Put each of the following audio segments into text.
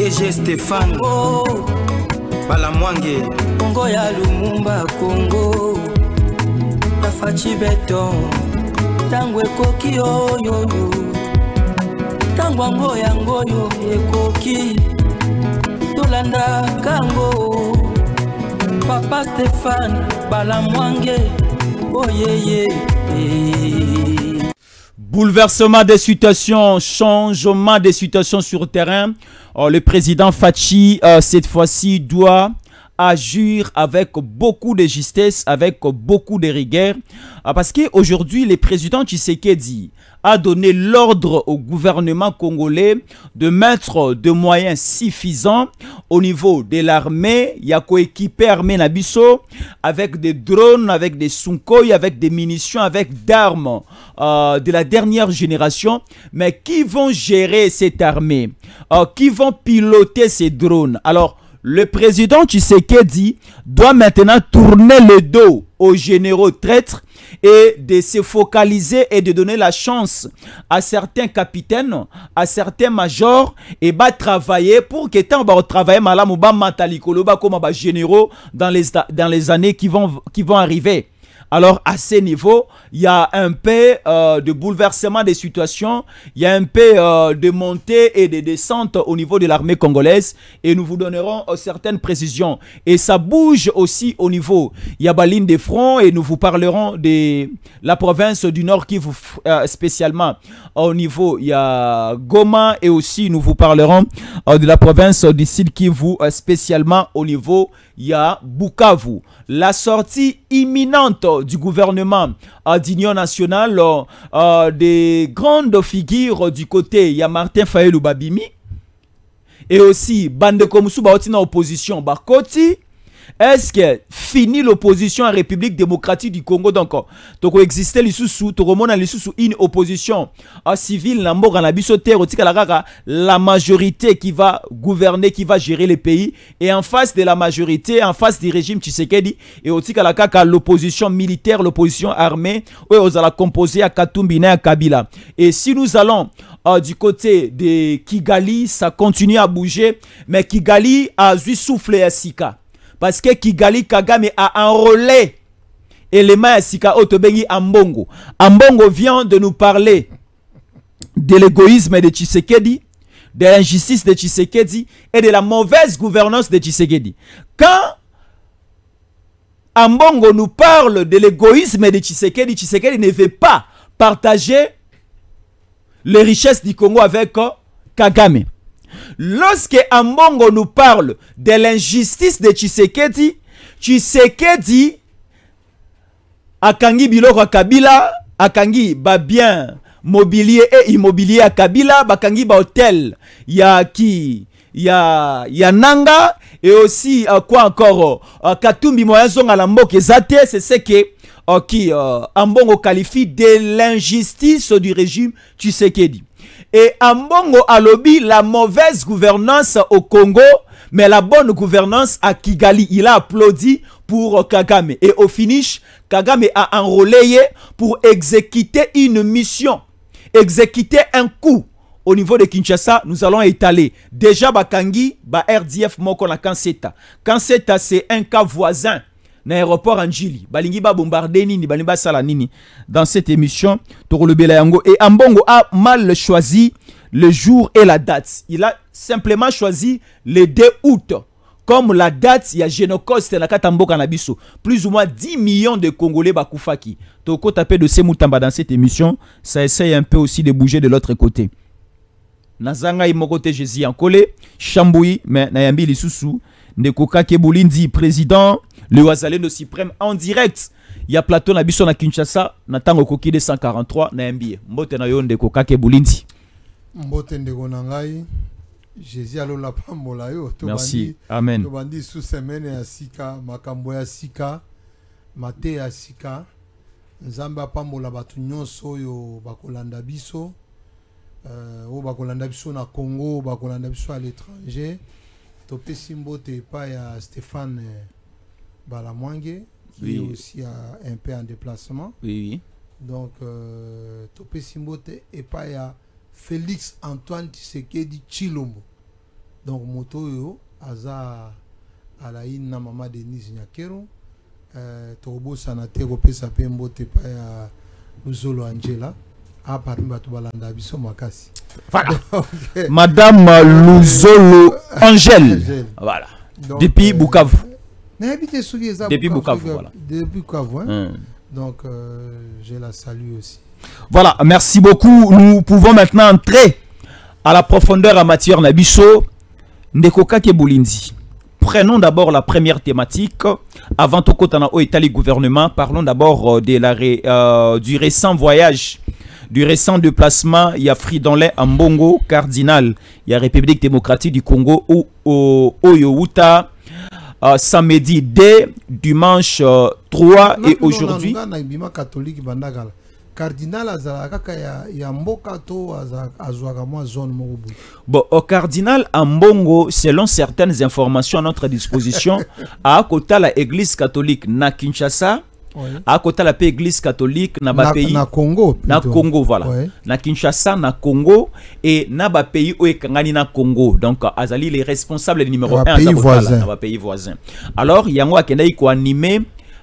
DG Stéphane Balamwange Congo ya Lumumba Congo Tafachi Beton Tangwe koki oyo Tangwango yango yo ekoki Tolanda kango Papa Stéphane Balamwange Oh yeah. Bouleversement des situations, changement des situations sur le terrain. Le président Fachi, cette fois-ci, doit agir avec beaucoup de justesse, avec beaucoup de rigueur. Parce qu'aujourd'hui, le président Tshisekedi a donné l'ordre au gouvernement congolais de mettre des moyens suffisants au niveau de l'armée. Il y a coéquipé l'armée Nabiso avec des drones, avec des Sukhoi, avec des munitions, avec d'armes de la dernière génération. Mais qui vont gérer cette armée? Qui vont piloter ces drones? Alors, le président Tshisekedi doit maintenant tourner le dos aux généraux traîtres et de se focaliser et de donner la chance à certains capitaines, à certains majors et travailler pour que tant travailler malam ba matalikolo ba comme ba généraux dans les années qui vont arriver. Alors, à ce niveau, il y a un peu de bouleversement des situations, il y a un peu de montée et de descente au niveau de l'armée congolaise et nous vous donnerons certaines précisions. Et ça bouge aussi au niveau, il y a Baline de front et nous vous parlerons de la province du Nord Kivu spécialement. Au niveau, il y a Goma et aussi nous vous parlerons de la province du Sud Kivu spécialement au niveau, il y a Bukavu. La sortie imminente du gouvernement d'Union nationale des grandes figures du côté, il y a Martin Fayulu Babimi et aussi Bande Komusu Baotina opposition Bakoti. Est-ce que fini l'opposition en République démocratique du Congo? Donc, existait une opposition civile, la majorité qui va gouverner, qui va gérer le pays. Et en face de la majorité, en face du régime Tshisekedi, et aussi l'opposition militaire, l'opposition armée, on a composé à Katumbi et à Kabila. Et si nous allons du côté de Kigali, ça continue à bouger, mais Kigali a vu souffler à Sika. Parce que Kigali Kagame a enrôlé élément à Sika Otobengi Ambongo. Ambongo vient de nous parler de l'égoïsme de Tshisekedi, de l'injustice de Tshisekedi et de la mauvaise gouvernance de Tshisekedi. Quand Ambongo nous parle de l'égoïsme de Tshisekedi, Tshisekedi ne veut pas partager les richesses du Congo avec Kagame. Lorsque Ambongo nous parle de l'injustice de Tshisekedi, Tshisekedi akangi biloko Kabila, akangi ba bien mobilier et immobilier à Kabila, bakangi ba hôtel ya Nanga et aussi quoi encore Katumbi moyenzonga la mboke zate, c'est ce que Ambongo qualifie de l'injustice du régime Tshisekedi. Et Ambongo a lobby la mauvaise gouvernance au Congo, mais la bonne gouvernance à Kigali. Il a applaudi pour Kagame. Et au finish, Kagame a enrôlé pour exécuter une mission, exécuter un coup. Au niveau de Kinshasa, nous allons étaler. Déjà, Bakangi, RDF Moko na Kanseta. Kanseta, c'est un cas voisin. L'aéroport Anjili, balingi ba bombarder nini, balingi ba sala nini. Dans cette émission, Toro Belayango et Ambongo a mal choisi le jour et la date. Il a simplement choisi le 2 août comme la date. Il y a Génocoste na Katamboka na biso. Plus ou moins 10 millions de Congolais bakufaki. Toko tapé de Semutamba dans cette émission, ça essaye un peu aussi de bouger de l'autre côté. Nazanga imokote Jésus en collé, Chamboui, mais Nayambi Lisusu, Nekoka Kebulindi, président. Le Wazalendo suprême en direct. Il y a plateau na biso na Kinshasa, na tango koki de 143 na MBA. Mbote na yonde kokake bulindi. Mbote ndeko na ngai. Jésus alola pambola yo. Merci. Amen. To bandi sous semaine ya sika, makambo ya sika, mate ya sika. Nzamba pambola batu nyonso yo bakolanda biso. O bakolanda biso na Congo, bakolanda biso à l'étranger. Topé simbote pa ya Stéphane Balamwange, qui est aussi un peu en déplacement. Oui. Donc, Topé Simbote et pas Félix Antoine Tshisekedi Chilombo. Donc moto yo aza ala ina mama Denise Nyakero tobo sanate ko pesa pe mbote pa ya Luzolo Angela a parmi batu balanda biso makasi. Voilà. Madame Luzolo Angèle. Voilà. Donc, depuis Bukavu. Depuis Bukavu, voilà. Depuis Bukavu, hein. Donc je la salue aussi. Voilà, merci beaucoup. Nous pouvons maintenant entrer à la profondeur en matière Nabiso. Ndekoka Kebulinzi. Prenons d'abord la première thématique. Avant tout au Italie gouvernement, parlons d'abord du récent voyage, du récent déplacement. Il y a Fridolin Ambongo, cardinal. Il y a République démocratique du Congo au Oyouta. Samedi dès dimanche 3 et aujourd'hui. Cardinal bon, au cardinal Ambongo, selon certaines informations à notre disposition, à côté de l'église catholique na Kinshasa, à côté de la église catholique na pays Congo, na Congo, voilà, na Kinshasa, na Congo et na pays où est na Congo. Donc azali les responsables numéro 1 à pays voisin. Alors yango akenda iko animé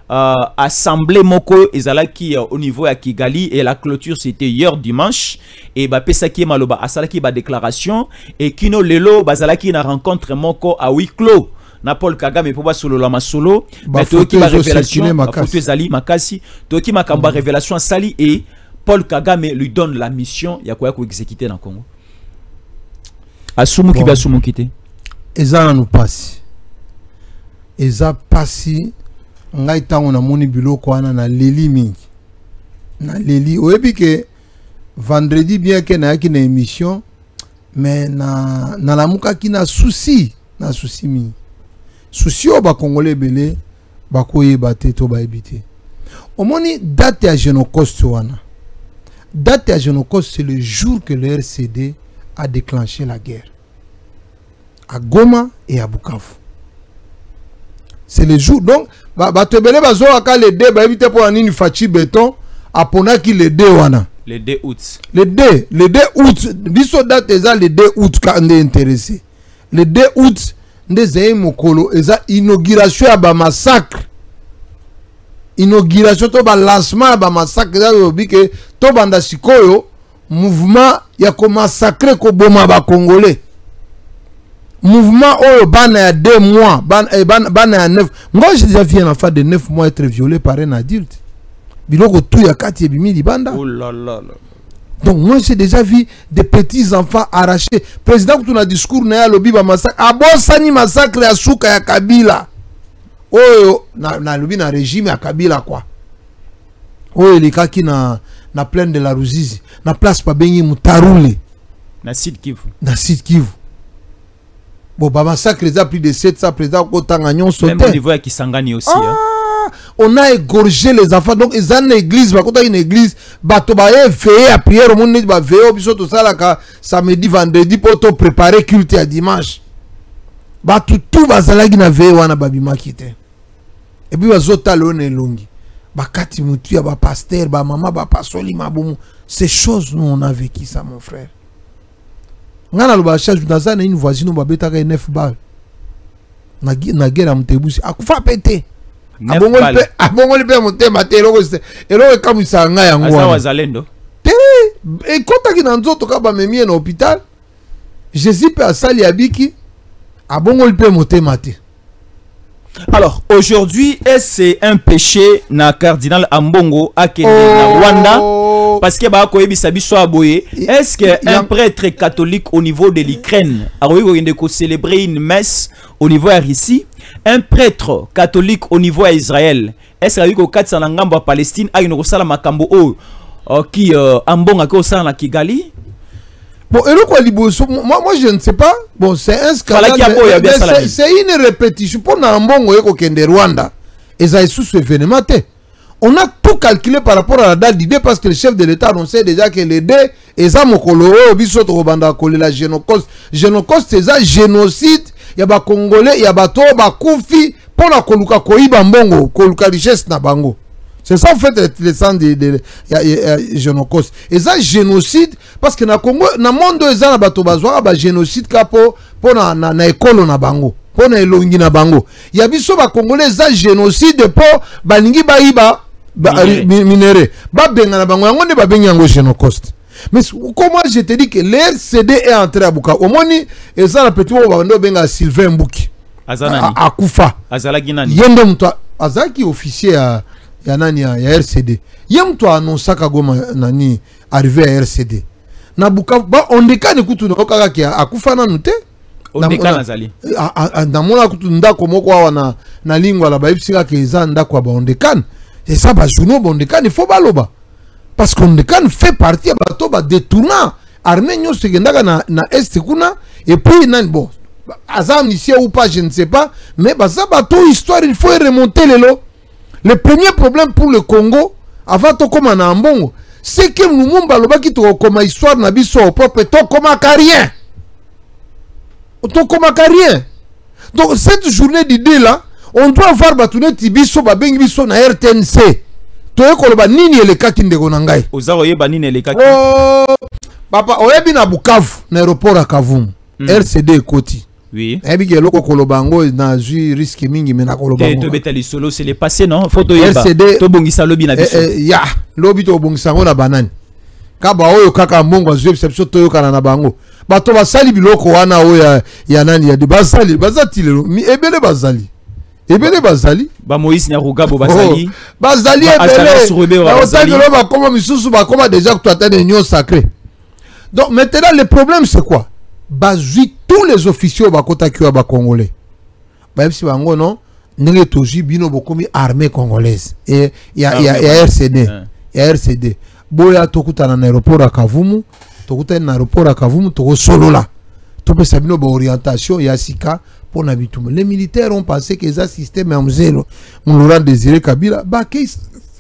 assemblée moko ezalaki au niveau à Kigali et la clôture c'était hier dimanche et ba pesaki maloba asalaki ba déclaration et kino lelo bazalaki na rencontre moko à huis clos na Paul Kagame pour ba solo la masolo mais toki ba révélation photo ezali makasi toki makamba révélation sali et Paul Kagame lui donne la mission ya quoi exécuter dans Congo asumu ki ba asumu kité ezana nous passe eza passi ngai tango na moni biloko wana na leli mingi na leli oyebi ke vendredi bien que na yaki na émission mais na lamuka ki na souci mingi souci o ba congolais belé ba koyeba te to ba ebité omoni date ya Génocoste wana date ya Génocoste c'est le jour que le RCD a déclenché la guerre à Goma et à Bukavu. C'est le jour. Donc, batebele bazo aka le dé, éviter pour anini fachi béton, apona ki le dé wana. Le 2 août. Le 2 août. Biso date eza le 2 août quand on est intéressé. Le 2 août, ndeze mokolo eza inauguration ya ba massacre. Inauguration to ba lancement ya ba massacre eza yobi ke to banda sikoyo mouvement ya ko massacrer ko boma ba congolais. Mouvement oh bana ya 2 mois bana ya 9 moi j'ai déjà vu un enfant de 9 mois être violé par un adulte biloko tout ya kati et bimi libanda. Oh là là là. Donc moi j'ai déjà vu des petits enfants arrachés. Président tout na discours na ya lobi ba massacre abosani massacre ya suka ya Kabila oh na lobi na régime ya Kabila quoi oh elikaki na plaine de la Ruzizi na place pa bengi Mutarule na Sud Kivu. Bon, bah, massacre, il y a plus de 700 présidents qui ont même au niveau de Kisangani aussi. On a égorgé les enfants. Donc, ils ont une église. Bah, quand il y a une église, bah, tu vas veiller à prière. Au monde, tu vas veiller. Puis, tout ça, là, samedi, vendredi, pour te préparer culte à dimanche. Bah, tout va s'aller na veiller, wana babi makite. Et puis, bah, zota l'one longi. Bah, kati mutu, ya, bah, pasteur, bah, maman, bah, pasoli, ma boum. Ces choses, nous, on a vécu ça, mon frère. Ngana loba charge dans une voisine ba betaka 9 balles na guerre am tebusi akufa pété abongoli pe motema te eloko kamisa nga yango asa wazalendo te e kotaki na nzoto ka ba memie na hôpital Jésus pe asali abiki abongoli pe motema te. Alors aujourd'hui est-ce un péché na cardinal Ambongo akende na Rwanda parce que ba ko yebisa biso aboye est-ce que un prêtre catholique au niveau de l'Ukraine a ko célébrer une messe au niveau de Russie, un prêtre catholique au niveau d'Israël est-ce que ko katsa na ngambo Palestine a une sala makambo qui Ambongo ko sala na Kigali. Bon, moi je ne sais pas. Bon, c'est un scandale. C'est une répétition. Pour Nambongo et Kokende Rwanda, et ça est sous ce événement. On a tout calculé par rapport à la date d'idée parce que le chef de l'État annonçait déjà que les deux, et ça, Mokolo, Bisot Robanda, la Génocoste. Génocoste, c'est ça, génocide. Il y a des Congolais, il y a des Koufi, pour la Koluka Koiba Mbongo, Koluka richesse na bango. C'est ça en fait le sang de génocide. Et ça génocide parce que na Congo na monde eza na bato bazwa ba génocide kapo pona na école na bango. Pona elongi na bango. Ya biso ba congolais za génocide po balingi bayiba minéré. Ba benga na bango yango ne ba benga yango génocide. Mais comment je te dis que l'RCD est entré à Bukavu. Au moins et ça la petit bando benga Sylvain Mbuki. Azanani. Akufa. Azalaki nani. Yende mtu azaki officier ya nani ya RCD. Yem mtu annonce Kagoma nani arrivé à RCD. Na Bukavu ba ondekane kutu na okaka ki akufa na nute. Ondekane azali. Na mona kutu ndako moko wa na lingwa la baipsika ke za ndako ba ondekane. Et ça ba journaux ba ondekane il faut baloba. Parce qu'ondekane fait partie bato ba détournant armée nyo segendaka na est kuna et puis nan bon Azam ici ou pas, je ne sais pas. Mais bah, ça, bateau, histoire, il faut remonter les lots. Le premier problème pour le Congo, avant tout comme en Ambongo, c'est que nous avons dit comme histoire, n'a pas propre, comme rien. Comme rien. Donc, cette journée d'idée là, on doit avoir batouné Tibiso, Babeng Biso, na RTNC. Toi, koloba nini le kaki ndeko nangai. Ozaroye banini le kaki. Oh, papa, oyebi na Bukavu, na aéroport à Kavumu. RCD Koti. Oui. Et puis loko kolobango na ju risque mingi mena kolobango. To betali solo c'est le passé non? Photo RCD to bongisa lobi na biso. Ya, lobi to bongisa ngo na banani. Kaba oyo kaka mbongo azwe perception to yo kana na bango. Bato basali biloko wana oyo ya nani ya de basali bazatile mi ebele bazali. Ebele bazali. Ba Moïse Nyarugabo bazali. Bazali ebele. Ba otaki lo ba koma misusu ba koma déjà que tu attends une union sacrée. Donc maintenant le problème c'est quoi? Bazui tous les officiers bakota kiwa ba congolais. Ba si bango non, ndenge toji bino bokomi armée congolaise. Et il y a RCD. Il y a RCD. Boya tokuta na aéroport à Kavumu, tokuta na aéroport à Kavumu to solo là. Tope sabino ba orientation ya sika pour n'habitume. Les militaires ont pensé que ça système en zéro. On Laurent Désiré Kabila ba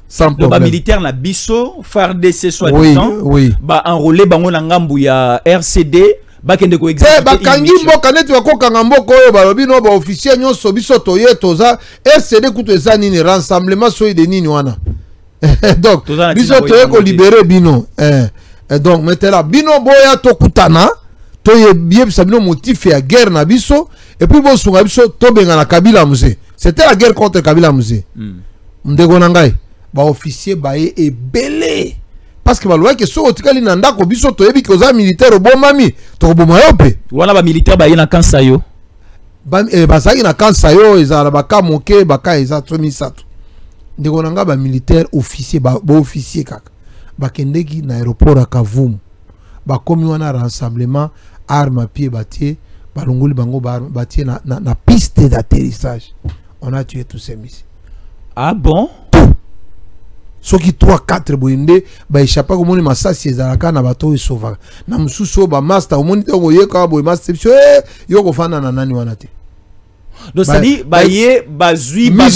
sans problème. Ba militaire na biso FARDC soit disant. Oui. Ba enrôler bango na ngambu ya RCD. Bakende ko exécuter bakangi mboka neti bakokanga mboka oyo balobi no ba officier nyonso biso toye toza RCD kutu eza nini rassemblement soyi de nini wana. Donc biso toye ko libérer bino. Donc maintenant bino boya tokutana toye biebisa bino motif ya guerre na biso et puis bosunga biso tobenga na Kabila Muse. C'était la guerre contre Kabila Muse. Ndeko na ngai ba officier baye ebele. Parce que baloba que so otikali na ndako biso toyebi que oza militaire obomami to oboma yope wana ba militaire ba yena kansa yo bazaki na kansa yo ezala baka moke baka eza tomi sato ndeko nanga ba militaire officier ba officier kaka bakendeki na aéroport à Kavumu bakomi wana rassemblement arme à pied batie balongoli bango batie na piste d'atterrissage. On a tué tous ces missiles. Ah bon? Ceux qui 3-4 boyende ba échappa comme on masasi ezalaka na bato esova na mususu ba master omoni to yeka boy master yo ko fana na nani wana te. Donc ça dit ba ye bazui ba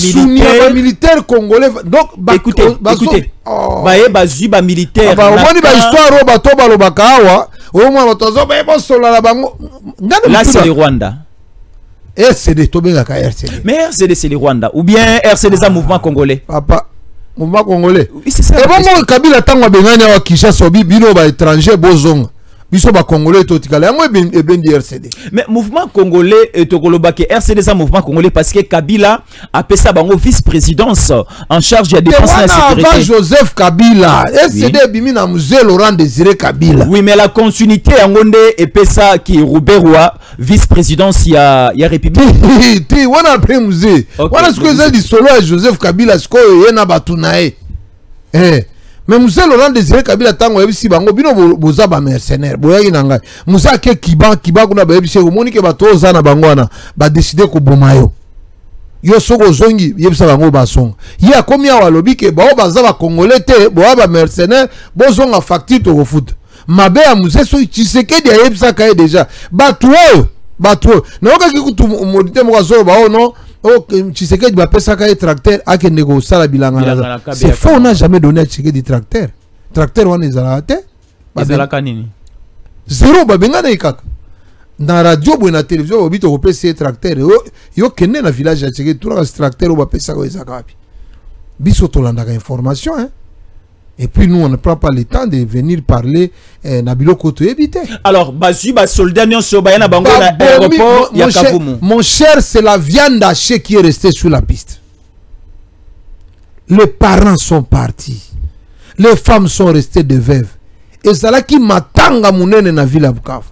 militaire congolais. Donc écoutez ba ye bazui ba militaire ba omoni ba histoire ba to balobaka awa o mwa bato ba bo sola la bango. Là c'est le Rwanda. RCD to benga ka RCD. Mais RCD c'est le Rwanda ou bien RCD c'est un mouvement congolais. Papa mouvement congolais. Oui, c'est ça. Et bon, Kabila tango bengani wa Kinshasa bino ba étranger bozonga. Biso ba congolais totikala yango e ben di RCD. Mais mouvement congolais et tokoloba que RCD ça mouvement congolais parce que Kabila a passé bango vice-présidence en charge de la défense et la sécurité. Avant Joseph Kabila, RCD bimi na musée Laurent Désiré Kabila. Oui, mais la continuité en gonde et pesa qui Rouberwa vice-présidence il y a République. Ti wana après musée. Wana ce que ça dit solo Joseph Kabila ce que yena batunae. Mais Moussa Laurent Désiré Kabila tango yebisi bango bino boza ba mercenaire boyaki na ngai Moussa ke kiba kuna ba yebisi ko monike bato za na bango wana ba décider ko boma yo soko zongi yebisa bango ba songa ya komi awa lobi ke ba baza ba congolais te bo ba mercenaire bo zonga facture to foot mabe ya Moussa so Tshisekedi yebisa ka déjà bato na okaki kutu modité mo zo ba non. Oh, Tshisekedi va pesa ka tracteur akende ko sala bilanga. C'est faux, on n'a jamais donné à Tshisekedi tracteur. Tracteur wana ezala te. Ezala kanini. Zéro ba benga na ikaka. Na radio bo na télévision obito ko pesa tracteur. Yo kende na village ya Tshisekedi tout na tracteur ba pesa ko ezaka wapi. biso tolandaka information hein. Et puis nous on ne prend pas le temps de venir parler na biloko to éviter. Alors bazu ba soldat nyonso ba yana bango na aéroport ya Kavumu. Mon cher, c'est la viande hachée qui est restée sur la piste. Les parents sont partis. Les femmes sont restées de veuves. Et c'est là qui matanga munene na ville à Bukavu.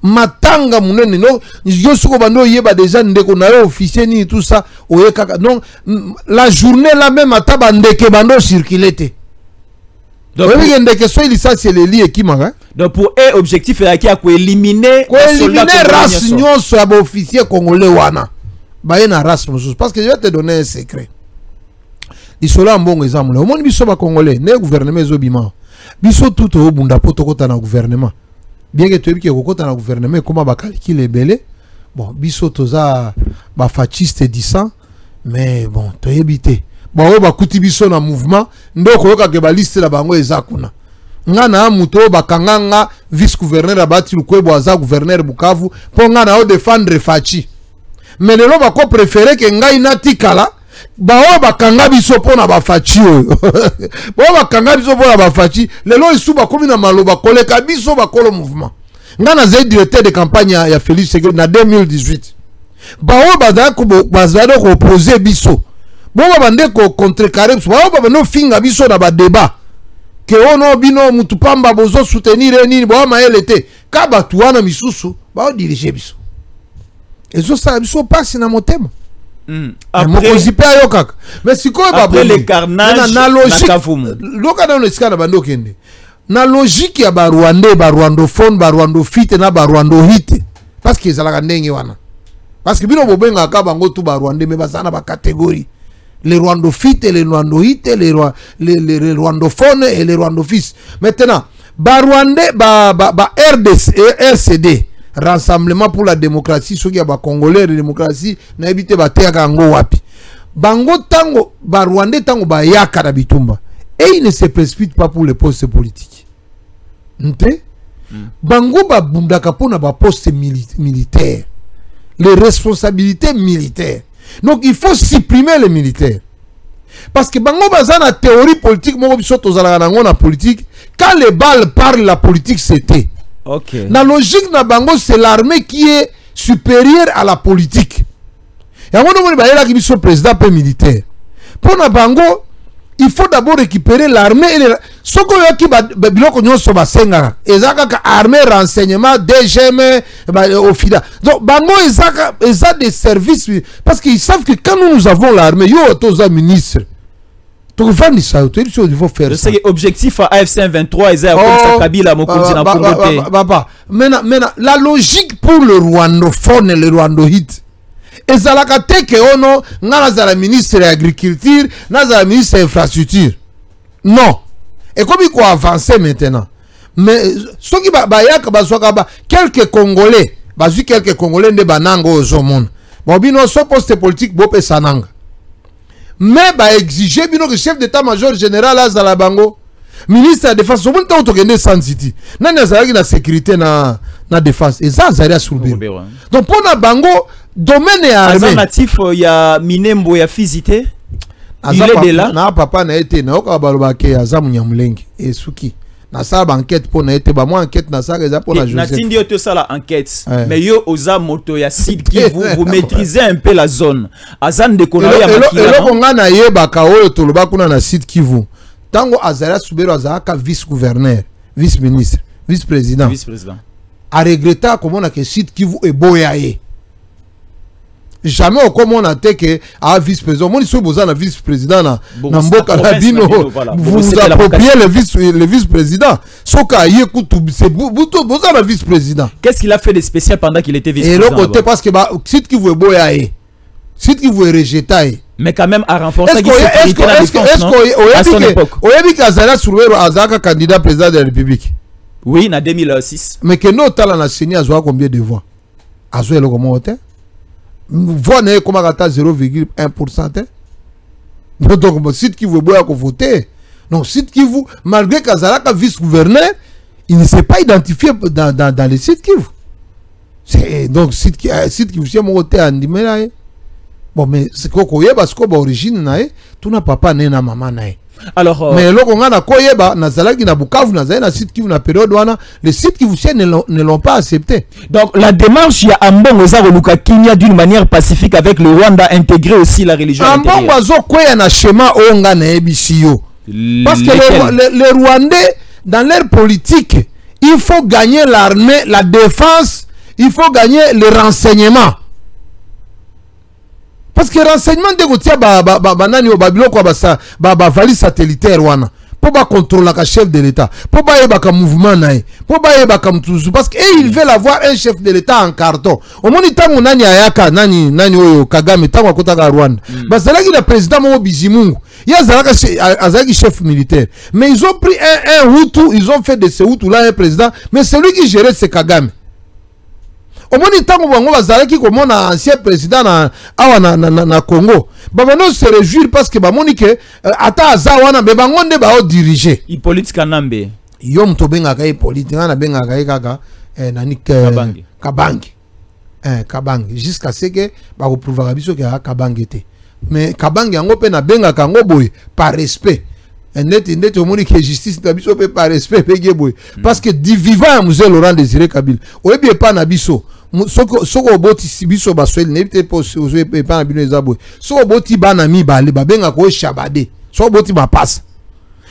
Matanga munene no yo soko bando yeba déjà ndeko na yo officier ni tout ça oyeka donc la journée là même ataba ndeke bando circuler. Donc pour eux objectif est à éliminer race nyonso ya officier congolais wana ba na race mosusu parce que je vais te donner un secret. Isola mbongo exemple au monde biso ba congolais ne gouvernement ezobima biso tout au bunda poto kota na gouvernement. Bien que tu aies dit na gouvernement comment ba calculer belé bon biso toza ba fasciste disant mais bon to éviter bon ba kuti biso na mouvement ndoko yoka ke ba liste la bango ezakuna ngana muto ba kanganga vice gouverneur abati lukwebo aza gouverneur Bukavu po ngana o défendre Fachi mais lelo ba ko préférer que ngai natikala ba ba kanga biso pona ba Fachi ba kanga biso pona ba Fachi lelo isu ba komi na maloba koleka biso ba kolo mouvement ngana zai directeur de campagne ya Félix Tshisekedi na 2018 ba ba ko bazado ko opposer biso bon bande ko contrecarrer biso ba no finga biso na ba débat que ono bino mutu pamba bozo soutenir nini ba maelete ka batu wana misusu ba diriger biso ezo sa biso passe na motema. Après mais si quoi après les carnages na logique loka na esika na bando kende na logique ya ba Rwandais ba rwandophone ba rwandofite na ba rwandohite parce que ezalaka ndenge wana parce que bino bobenga ka bango tu ba Rwandais mais bazana ba catégorie les rwandophites les rwandohites les rwandophones et les rwandofis. Maintenant ba Rwandais ba RCD Rassemblement pour la démocratie, ceux qui ont congolais de démocratie, n'habite ba teka ngo wapi. Bango tango ba Rwandais tango ba yaka na bitumba. Et il ne se précipite pas pour les postes politiques. Nte? Bango ba bundaka pona ba poste militaire. Les responsabilités militaires. Donc il faut supprimer les militaires. Parce que bango baza na théorie politique, mo biso tozala nango na politique, quand les balles parlent la politique c'était. Okay. La logique na bango c'est l'armée qui est supérieure à la politique. Et à mon moment qui est président peu militaire. Pour na bango, il faut d'abord récupérer l'armée et ce qu'on qui biloko nyonso basenga. Ezaka ka armée renseignement DGM au FIDA. Donc bango ezaka des services parce qu'ils savent que quand nous avons l'armée, yo toza ministre. Il faut faire ça. C'est objectif à AFC 23 et à Kabila Mokonzi na Congo. Maintenant, la logique pour le rwandophone et le rwandohite. Et ça la que ono ngana la ministre de l'agriculture, na ministre de l'infrastructure. Non. Et comme il faut avancer maintenant. Mais ce qui va quelques Congolais, quelques Congolais de banango au monde. Bon bino so poste politique bopé sananga. Mais bah exiger bino que chef d'état-major général azala bango ministre de la défense au monde to kende sans city nani azalaki na sécurité na défense et ça azali asurbe donc pour na bango domaine ya armée natif ya Minembo ya Fizité il est de là na papa na été na oka baloba ke azamu nyamulenge et suki na ça enquête pour na été ba moi enquête na ça eza pour la Joseph na tindi yo to ça la enquête mais yo oza moto ya site qui vous maîtrisez un peu la zone azan de kono ya makila et le na yeba ka oyo to loba kuna na site Kivu tango azara subero azaka vice gouverneur vice ministre vice président a regretté comment on a que site Kivu est boyaye jamais comme on a été que à vice-président moi je suis besoin de vice-président na mboka na bino vous appropriez le vice-président soka yekutu c'est besoin de vice-président. Qu'est-ce qu'il a fait de spécial pendant qu'il était vice-président? Et l'autre côté parce que site qui veut boyaye site qui veut rejeter mais quand même à renforcer la sécurité la défense non à son époque oyebi kazala survero azaka candidat président de la République oui en 2006 mais que no tala na Sénat azwa combien de voix azwa le comment hôtel voix n'est comme à 0,1%. Donc, site qui veut boire voter. Donc, site qui vous, malgré Kazalaka vice-gouverneur, il ne s'est pas identifié dans les sites qui vous. Donc, site qui vous tient mon hôtel en Dimela. Bon, mais c'est quoi parce que origine nae, tout na papa né na maman nae. Alors, mais loko ngana koyeba na zalaki na Bukavu na zali na site qui na période wana, les sites qui vous ne l'ont pas accepté. Donc la démarche ya Ambongo za Luka Kinya d'une manière pacifique avec le Rwanda intégrer aussi la religion. Ambongo azo koya na schéma onga na ebisiyo. Parce que les Rwandais dans leur politique, il faut gagner l'armée, la défense, il faut gagner le renseignement. Parce que renseignement de Goutia banani au Babylone quoi valise satellitaire wana pour pas contrôler le chef de l'État, pour pas yeba comme mouvement naï, pour pas yeba comme tout parce que ils veulent avoir un chef de l'État en carton. Au moins tango nani ayaka nani oyo Kagame tango akota ka Rwanda. Bazala ki le président mo Bizimungu. Il y a azaki chef militaire. Mais ils ont pris un Hutu, ils ont fait de ce Hutu là un président, mais celui qui gérait c'est Kagame. Au moins tango bango bazalaki comme un ancien président na Congo. Bamano se réjouir parce que bamoni que ata azawana be bango nde ba o diriger. Hippolyte Kanambe. Yom to benga ka Hippolyte ngana benga ka kaka nani Kabangi. Kabangi jusqu'à ce que ba ko prouver biso que Kabangi était. Mais Kabangi yango pe na benga ka ngo boy par respect. Net au monde que justice na biso pe par respect pe boy parce que du vivant Mzee Laurent Désiré Kabila. Oyebi pa na biso soko boti sibiso basweli nebite po ozo pa na bino ezabo soko boti bana mibale babenga ko shabade soko boti bapasa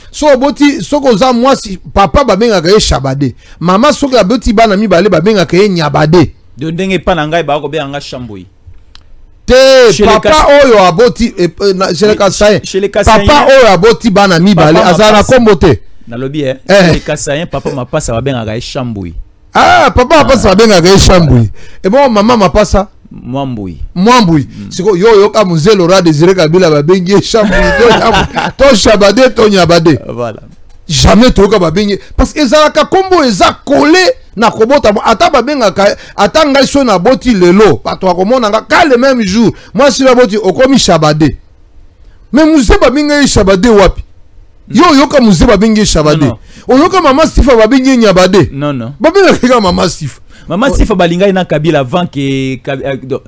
soko boti soko za mwasi papa babenga ka shabade mama soko boti bana mibale babenga ka nyabade de ndenge pa na ngai ba ko benga shamboi te papa oyo aboti papa oyo aboti bana mibale azana kombote na lobi les Kassaïens papa mapasa babenga ka shamboi. Ah, papa mapasa babenga ka shambui. Et bon maman mapasa Mwambui. Siko yo ka Mzee Laurent Désiré Kabila babengi shambui to shabade to nyabade. Voilà. Jamais to ka babengi parce que ezalaka kombo eza collé na kobota ata babenga ka ata ngai so na boti lelo pato akomona ka le même jour moi si la boti okomi shabade. Mais Mzee babenga shabade wapi? Yo ka Mzee babengi shabade. Oyoka mama Sifa babengi nyabade. Non. Babenga kika mama Sifa. Mama Sifa balingani na Kabila avant que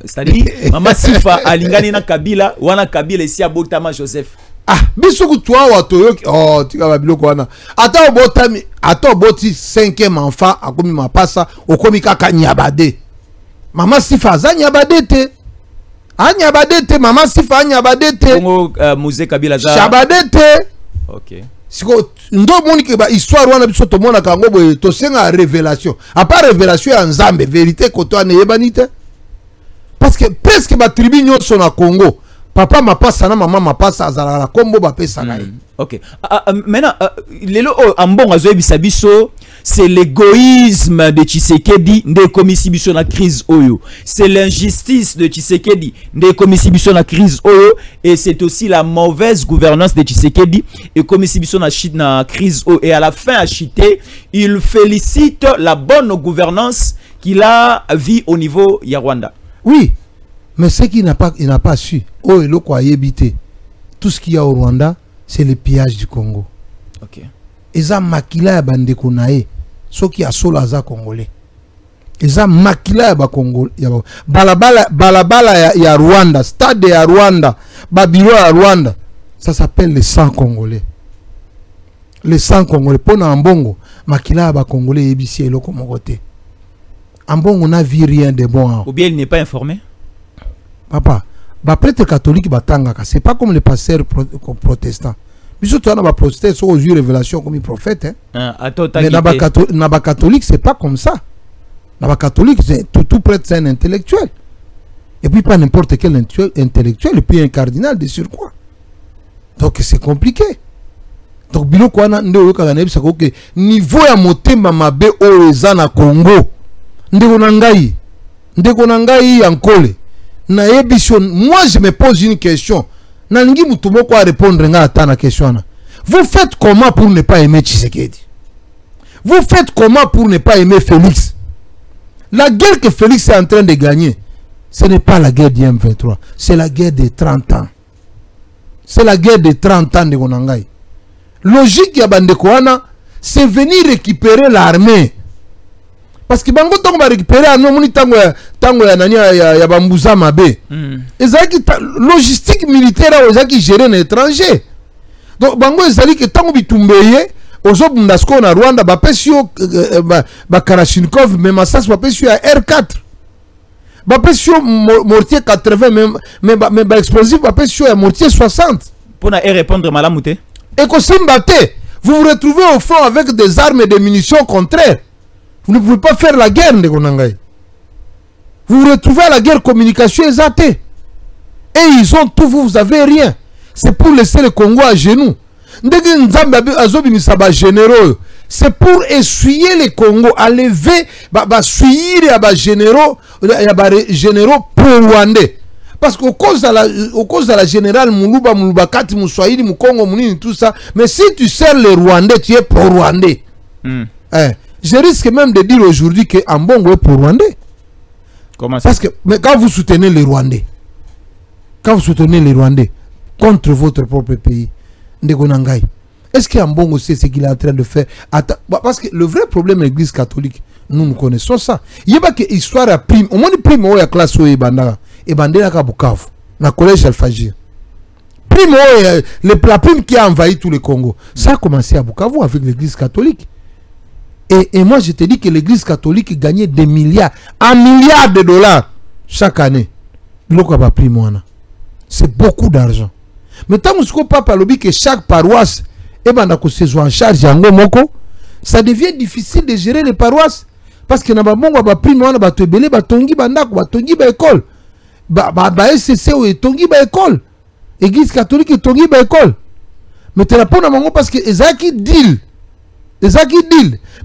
c'est-à-dire mama Sifa alingani na Kabila wana Kabila esi abotama Joseph. Ah, biso kutwa watoyoki tika babiloko wana. Ata obotami, ata oboti 5e enfant akomi mapasa, okomi kaka nyabade. Mama Sifa za nyabade te. Anyabade te mama Sifa anyabade te. Kongo Mzee Kabila za shabade te. OK. Siko ndo moni ke ba histoire wana biso to mona kango boye to senga révélation. A part révélation ya Nzambe, vérité koto ane yebanite. Parce que presque ba tribu nyonso na Congo, papa mapasa na maman mapasa azala la kombo ba pesa ngai. OK. Maintenant lelo Ambongo azoyebisa biso c'est l'égoïsme de Tshisekedi nde komisi biso na crise oyo. C'est l'injustice de Tshisekedi nde komisi biso na crise oyo et c'est aussi la mauvaise gouvernance de Tshisekedi et komisi biso na crise oyo et à la fin à chiter, il félicite la bonne gouvernance qu'il a vu au niveau ya Rwanda. Oui. Mais ce qu'il n'a pas su, oh le quoi éviter. Tout ce qu'il y a au Rwanda, c'est le pillage du Congo. OK. Eza makila ya bandeko nae soki asola za congolais. Eza makila ya ba Congolais ya balabala ya Rwanda, stade ya Rwanda, babilo ya Rwanda. Ça s'appelle le sang congolais. Le sang congolais pona Ambongo, makila ya ba Congolais ebisi eloko mokote. Ambongo n'a vu rien de bon. Ou bien il n'est pas informé? Papa, ba prêtre catholique batangaka, c'est pas comme les pasteurs protestants. Biso tu as na ba protestant so aux révélations comme les prophètes hein. Mais na ba catholique c'est pas comme ça. Na ba catholique c'est tout prêtre c'est un intellectuel. Et puis pas n'importe quel intellectuel et puis un cardinal de surcroît. Donc c'est compliqué. Donc biloko wana ndo yoka na ebisa ko ke niveau ya motema mabe o eza na Congo. Ndeko na ngai ankole. Na ebison, moi je me pose une question. Nalingi mutumo kwa répondre nga ata na question na. Vous faites comment pour ne pas aimer Tshisekedi? Vous faites comment pour ne pas aimer Félix? La guerre que Félix est en train de gagner, ce n'est pas la guerre du M23, c'est la guerre de 30 ans. C'est la guerre de 30 ans de Konangai. Logique ya bandeko wana, c'est venir récupérer l'armée. parce que bango tango ba récupérer ano moni tango ya nani ya bambuza mabe ezaki logistique militaire ezaki gérer na étranger donc bango ezali que tango bitumbeye ozobunda sko na Rwanda ba pesio ba Kalachnikov même masas ba pesio ya R4 ba pesio mortier 80 mais ba explosif ba pesio ya mortier 60 pour na répondre malamouté et que Simbate vous vous retrouvez au front avec des armes et des munitions contraires. Vous ne pouvez pas faire la guerre, Ndegonangai. Vous vous retrouvez à la guerre communication exatée. Et ils ont tout, vous avez rien. C'est pour laisser le Congo à genoux. C'est pour essuyer les Congo, à lever, suivre les généraux pro-rwandais. Parce qu'au cause de la générale Moulouba Kati Moussoaïdi, Moukongo, Mounini, tout ça, mais si tu sers les Rwandais, tu es pro-rwandais. Je risque même de dire aujourd'hui que Ambongo est pro-rwandais. Comment ça? Parce que mais quand vous soutenez les Rwandais, contre votre propre pays, Ndegonangai, est-ce qu'Ambongo sait ce qu'il est en train de faire? Parce que le vrai problème de l'Église catholique, nous connaissons ça. Il y a que histoire à prime, au moins prime où il y a classe où il y a et bandé à Bukavu, dans le collège Al-Fajir. Prime, la prime qui a envahi tout le Congo. Ça a commencé à Bukavu avec l'église catholique. Et moi, je te dis que l'église catholique gagnait des milliards, un milliard de dollars chaque année. C'est beaucoup d'argent. Mais tant que le papa lobby que chaque paroisse est en charge, ça devient difficile de gérer les paroisses. Parce que na ba prime wana ba tebele ba tongi bandako ba tongi ba école. SCC ou tongi ba école. Église catholique tongi ba école. Mais tu réponds à mon parce que Ezaki deal.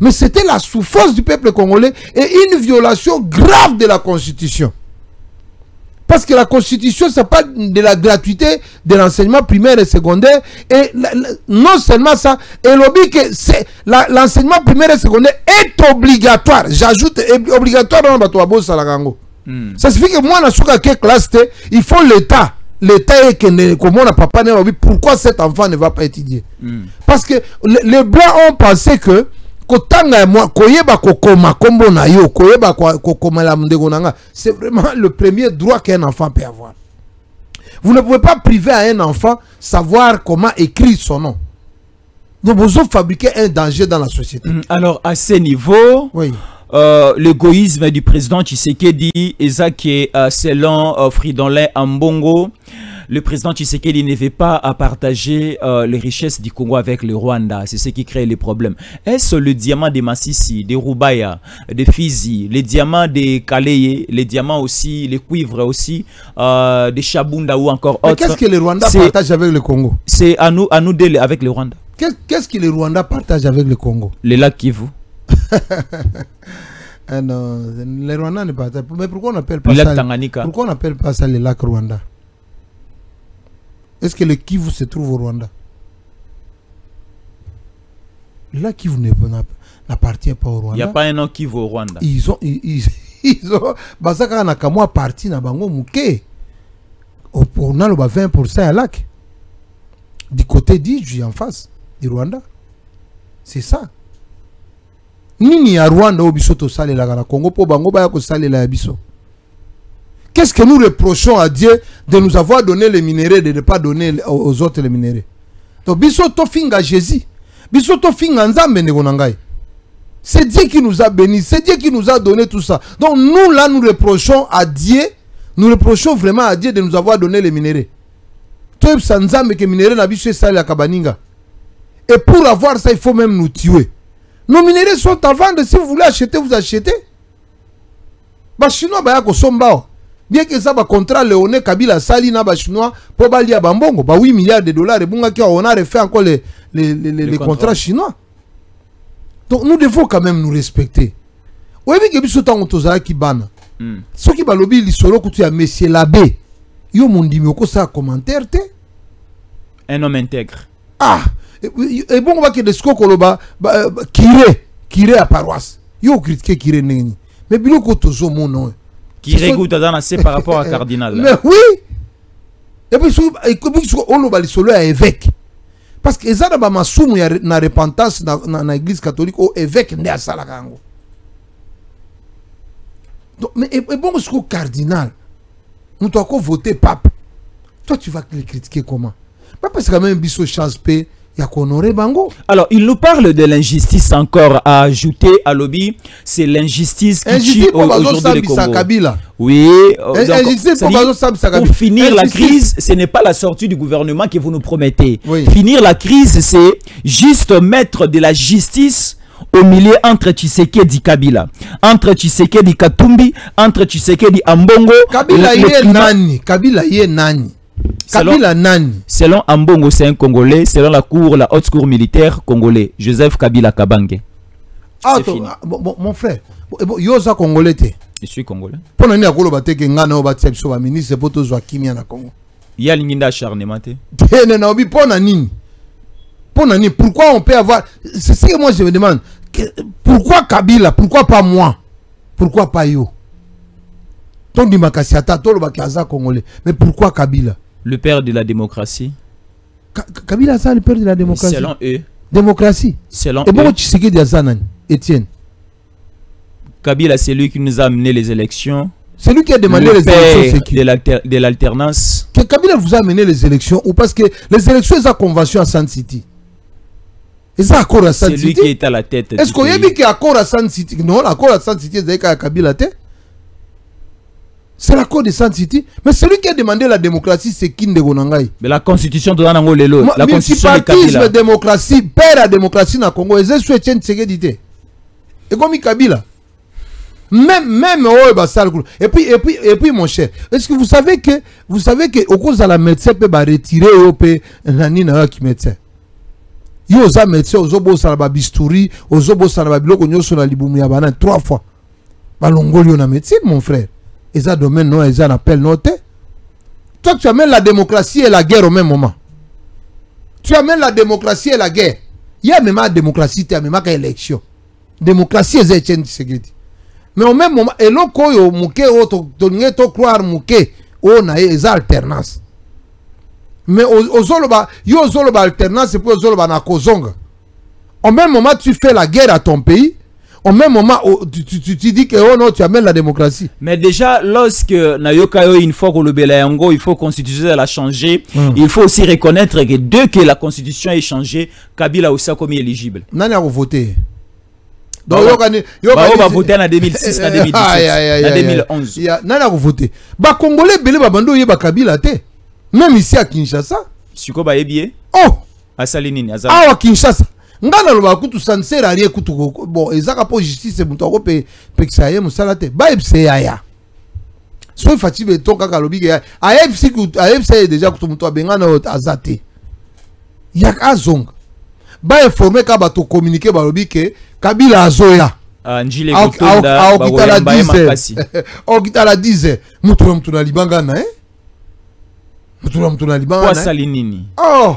Mais c'était la souffrance du peuple congolais et une violation grave de la constitution. Parce que la constitution, c'est pas de la gratuité de l'enseignement primaire et secondaire. Et non seulement ça, et lobby que l'enseignement primaire et secondaire est obligatoire. J'ajoute obligatoire dans le Batoabo Salagango. Ça signifie que moi, dans quelle classe il faut l'État. L'État est que comment on a papa pourquoi cet enfant ne va pas étudier. Parce que les Blancs ont pensé que c'est vraiment le premier droit qu'un enfant peut avoir. Vous ne pouvez pas priver à un enfant savoir comment écrire son nom. Donc vous avez fabriqué un danger dans la société. Alors à ce niveau, oui. L'égoïsme du président Tshisekedi, Ezaki, selon Fridolin Ambongo, le président Tshisekedi ne veut pas partager les richesses du Congo avec le Rwanda. C'est ce qui crée les problèmes. Est-ce le diamant de Massissi, de Rubaya, de Fizi, les diamants de Kaleye, les diamants aussi, les cuivres aussi, de Chabunda ou encore autres? Qu'est-ce que le Rwanda partage avec le Congo? C'est à nous avec le Rwanda. Qu'est-ce que le Rwanda partage avec le Congo? Les lacs Kivu. Non, les Rwandais ne partagent pas. Mais pourquoi on appelle pas ça? Pourquoi on n'appelle pas ça les lacs Rwanda? Est-ce que le Kivu se trouve au Rwanda? Le lac Kivu n'appartient pas au Rwanda. Il n'y a pas un nom Kivu au Rwanda. Ils ont Bazaka Nakamwa parti na bango muke. On a le 20% à lac. Du côté d'Iju en face du Rwanda. C'est ça. Nini ya Rwanda au bisoto sale la Congo po bango ba ko sale la biso. Qu'est-ce que nous reprochons à Dieu de nous avoir donné les minéraux, de ne pas donner aux autres les minéraux? Donc bisoto finga Jésus, bisoto finga Nzambe ngonangai. C'est Dieu qui nous a bénis, c'est Dieu qui nous a donné tout ça. Donc nous là nous reprochons à Dieu, nous reprochons vraiment à Dieu de nous avoir donné les minéraux. Toi Nzambe que minéraux na biso sale la kabaninga. Et pour avoir ça il faut même nous tuer. Nos minéraux sont à vendre. Si vous voulez acheter, vous achetez. Les Chinois, bien que ça, contrat Léoné Kabila Salina, les Chinois, pour balia Bambongo, 8 milliards de dollars, et on a refait encore les contrats chinois. Donc nous devons quand même nous respecter. Oui, mais que ce temps qui banne. Ce qui va lobby, il solo que tu as Monsieur l'abbé. Yo mon dit, mais ça commentaire, un homme intègre. Ah! Et bon, on va que des scokoloba Kiré à paroisse. Yo critiqué Kiré neni. Mais bilo ko tozo mon nom. Kiré gouta dans assez par rapport à cardinal. Mais oui. Et puis on lo bali solo à évêque. Parce que ezana ba masumu ya na repentance na église catholique au évêque nde asala kango. Donc, mais et bon, ce cardinal, nous t'avons voté pape. Toi, tu vas le critiquer comment? Pas parce que quand même, biso chance paix. Alors, il nous parle de l'injustice encore à ajouter à lobby. C'est l'injustice qui tue aujourd'hui le Congo. Oui, pour finir la crise, ce n'est pas la sortie du gouvernement que vous nous promettez. Oui. Finir la crise, c'est juste mettre de la justice au milieu entre Tshisekedi Kabila, entre Tshisekedi Katumbi, entre Tshisekedi Ambongo. Kabila yé nani? Kabila yé nani? Kabila nani? Selon Ambongo, c'est un Congolais. Selon la haute cour militaire congolais, Joseph Kabila Kabange. Ah, mon frère, yoza Congolais te. Je suis Congolais. Pour nani akolo bateke ngana obatia biso ba ministre poto zwa kimia na Congo. Ya linginda acharnement te. Tene na obi pour nani? Pour nani? Pourquoi on peut avoir? C'est ce que moi je me demande. Pourquoi Kabila? Pourquoi pas moi? Pourquoi pas yo? Ton di makasiata to lo bakaza Congolais. Mais pourquoi Kabila? Le père de la démocratie. Kabila ça le père de la démocratie. Selon eux. Démocratie. Selon eux. Et bon Tshisekedi Azanani, Étienne. Kabila c'est lui qui nous a amené les élections. C'est lui qui a demandé les élections de l'alternance. Que Kabila vous a amené les élections ou parce que les élections c'est la convention à Sun City. Et ça accord à Sun City. C'est lui qui est à la tête. Est-ce qu'on y a dit qu'il y a accord à Sun City? Non, l'accord à Sun City c'est Kabila te. C'est l'accord de Sun City. Mais celui qui a demandé la démocratie, c'est Kinde Gonangai. Mais la constitution de Nango Lelo. La constitution de Kabila. La démocratie, père la démocratie dans le Congo. Et c'est ce que tu et comme Kabila. Même et puis mon cher, est-ce que vous savez que au cause de la médecin peut retirer au pays nani na qui médecin. Yo za médecin ozobo salaba bistouri, ozobo salaba biloko nyoso na libumu ya bana 3 fois. Balongoli na médecine mon frère. Et ça domaine non, et ça appelle noté. Toi, tu amènes la démocratie et la guerre au même moment. Tu amènes la démocratie et la guerre. Il y a même la démocratie, il y a même l'élection. Démocratie, c'est Etienne Tshisekedi. Mais au même moment, et l'autre, tu croire que on a une alternance. Mais aux zoloba, yo zoloba alternance, c'est pour zoloba na kozonga. Au même moment, tu fais la guerre à ton pays. Au même moment, tu dis que oh non, tu amènes la démocratie. Mais déjà, lorsque Nayoka une fois que le Belayango, il faut constitution la changer. Il faut aussi reconnaître que dès que la constitution est changée, Kabila aussi a commis éligible. Nani a voté? Donc, on va voter en 2006, en 2017, en 2011. Nani a voté? Bah Congolais belé babando yeba Kabila te. Même ici à Kinshasa. Siko ba yebié. Oh. À Salinini, à Zaza. Ah, à Kinshasa. Ngana loba kutu sanser arié kutu bon ezaka po justice muto ko pe pexaye musalate ba ebse ya so fatibe to kaka lobi ke afc kutu afc déjà kutu muto bengana azate yak azong ba informer ka bato communiquer ba lobi ke Kabila azoya njile kutonda ba okitala 10 okitala 10 mutu na libanga na mutu na libanga na kwa Salinini. Oh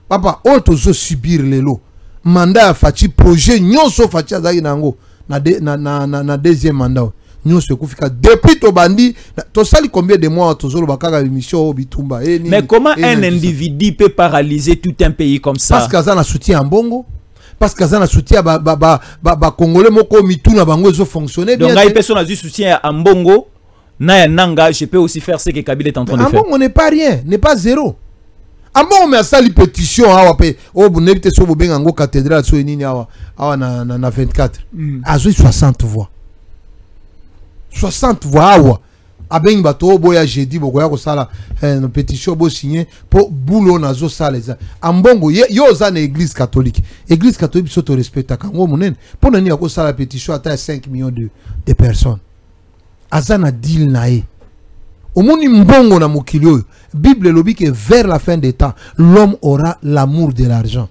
papa oto subir lelo mandat a Fachi projet nyonso Fachi azaki nango na deuxième mandat nyonso ekufika depuis to bandi to sali combien de mois to zolo bakaka émission bitumba mais comment un individu peut paralyser tout un pays comme ça? Parce qu'aza na soutien en bongo, parce qu'aza na soutien ba congolais moko mituna bango ezo fonctionner bien. Donc il personne a du soutien en bongo na nanga, je peux aussi faire ce que Kabila est en train de faire. En bongo n'est pas rien, n'est pas zéro. Ah bon, mais ça, les pétitions, oh, vous n'avez pas de en cathédrale, sur une na 24. À 60 voix. 60 voix, ah, ah, ben, bateau, boya, j'ai dit, boya, ko sala, une pétition, bo signé, pour boulot, na zo sala, les en bongo, yo, za, na église catholique. Église catholique, so, te respecte, quand on monen, pour n'ani, ko sala, pétition, à 5 millions de personnes. Azana deal, nae. Au monde mbongo na mokili Bible lobi que vers la fin des temps l'homme aura l'amour de l'argent.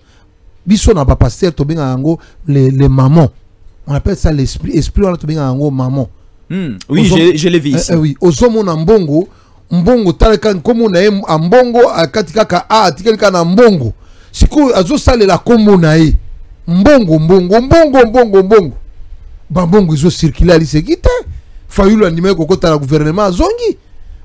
Biso na pas pasteur to benga ngo les mamans. On appelle ça l'esprit on to benga ngo maman. Oui, je l'ai vu ici. Oui, ozomo na mbongo taleka comme on a mbongo akatika ka atika na mbongo. Siku azo sale la kombo na e. Mbongo. Ba mbongo zo circuler ali sekite. Fayulu andime kokota la gouvernement zongi.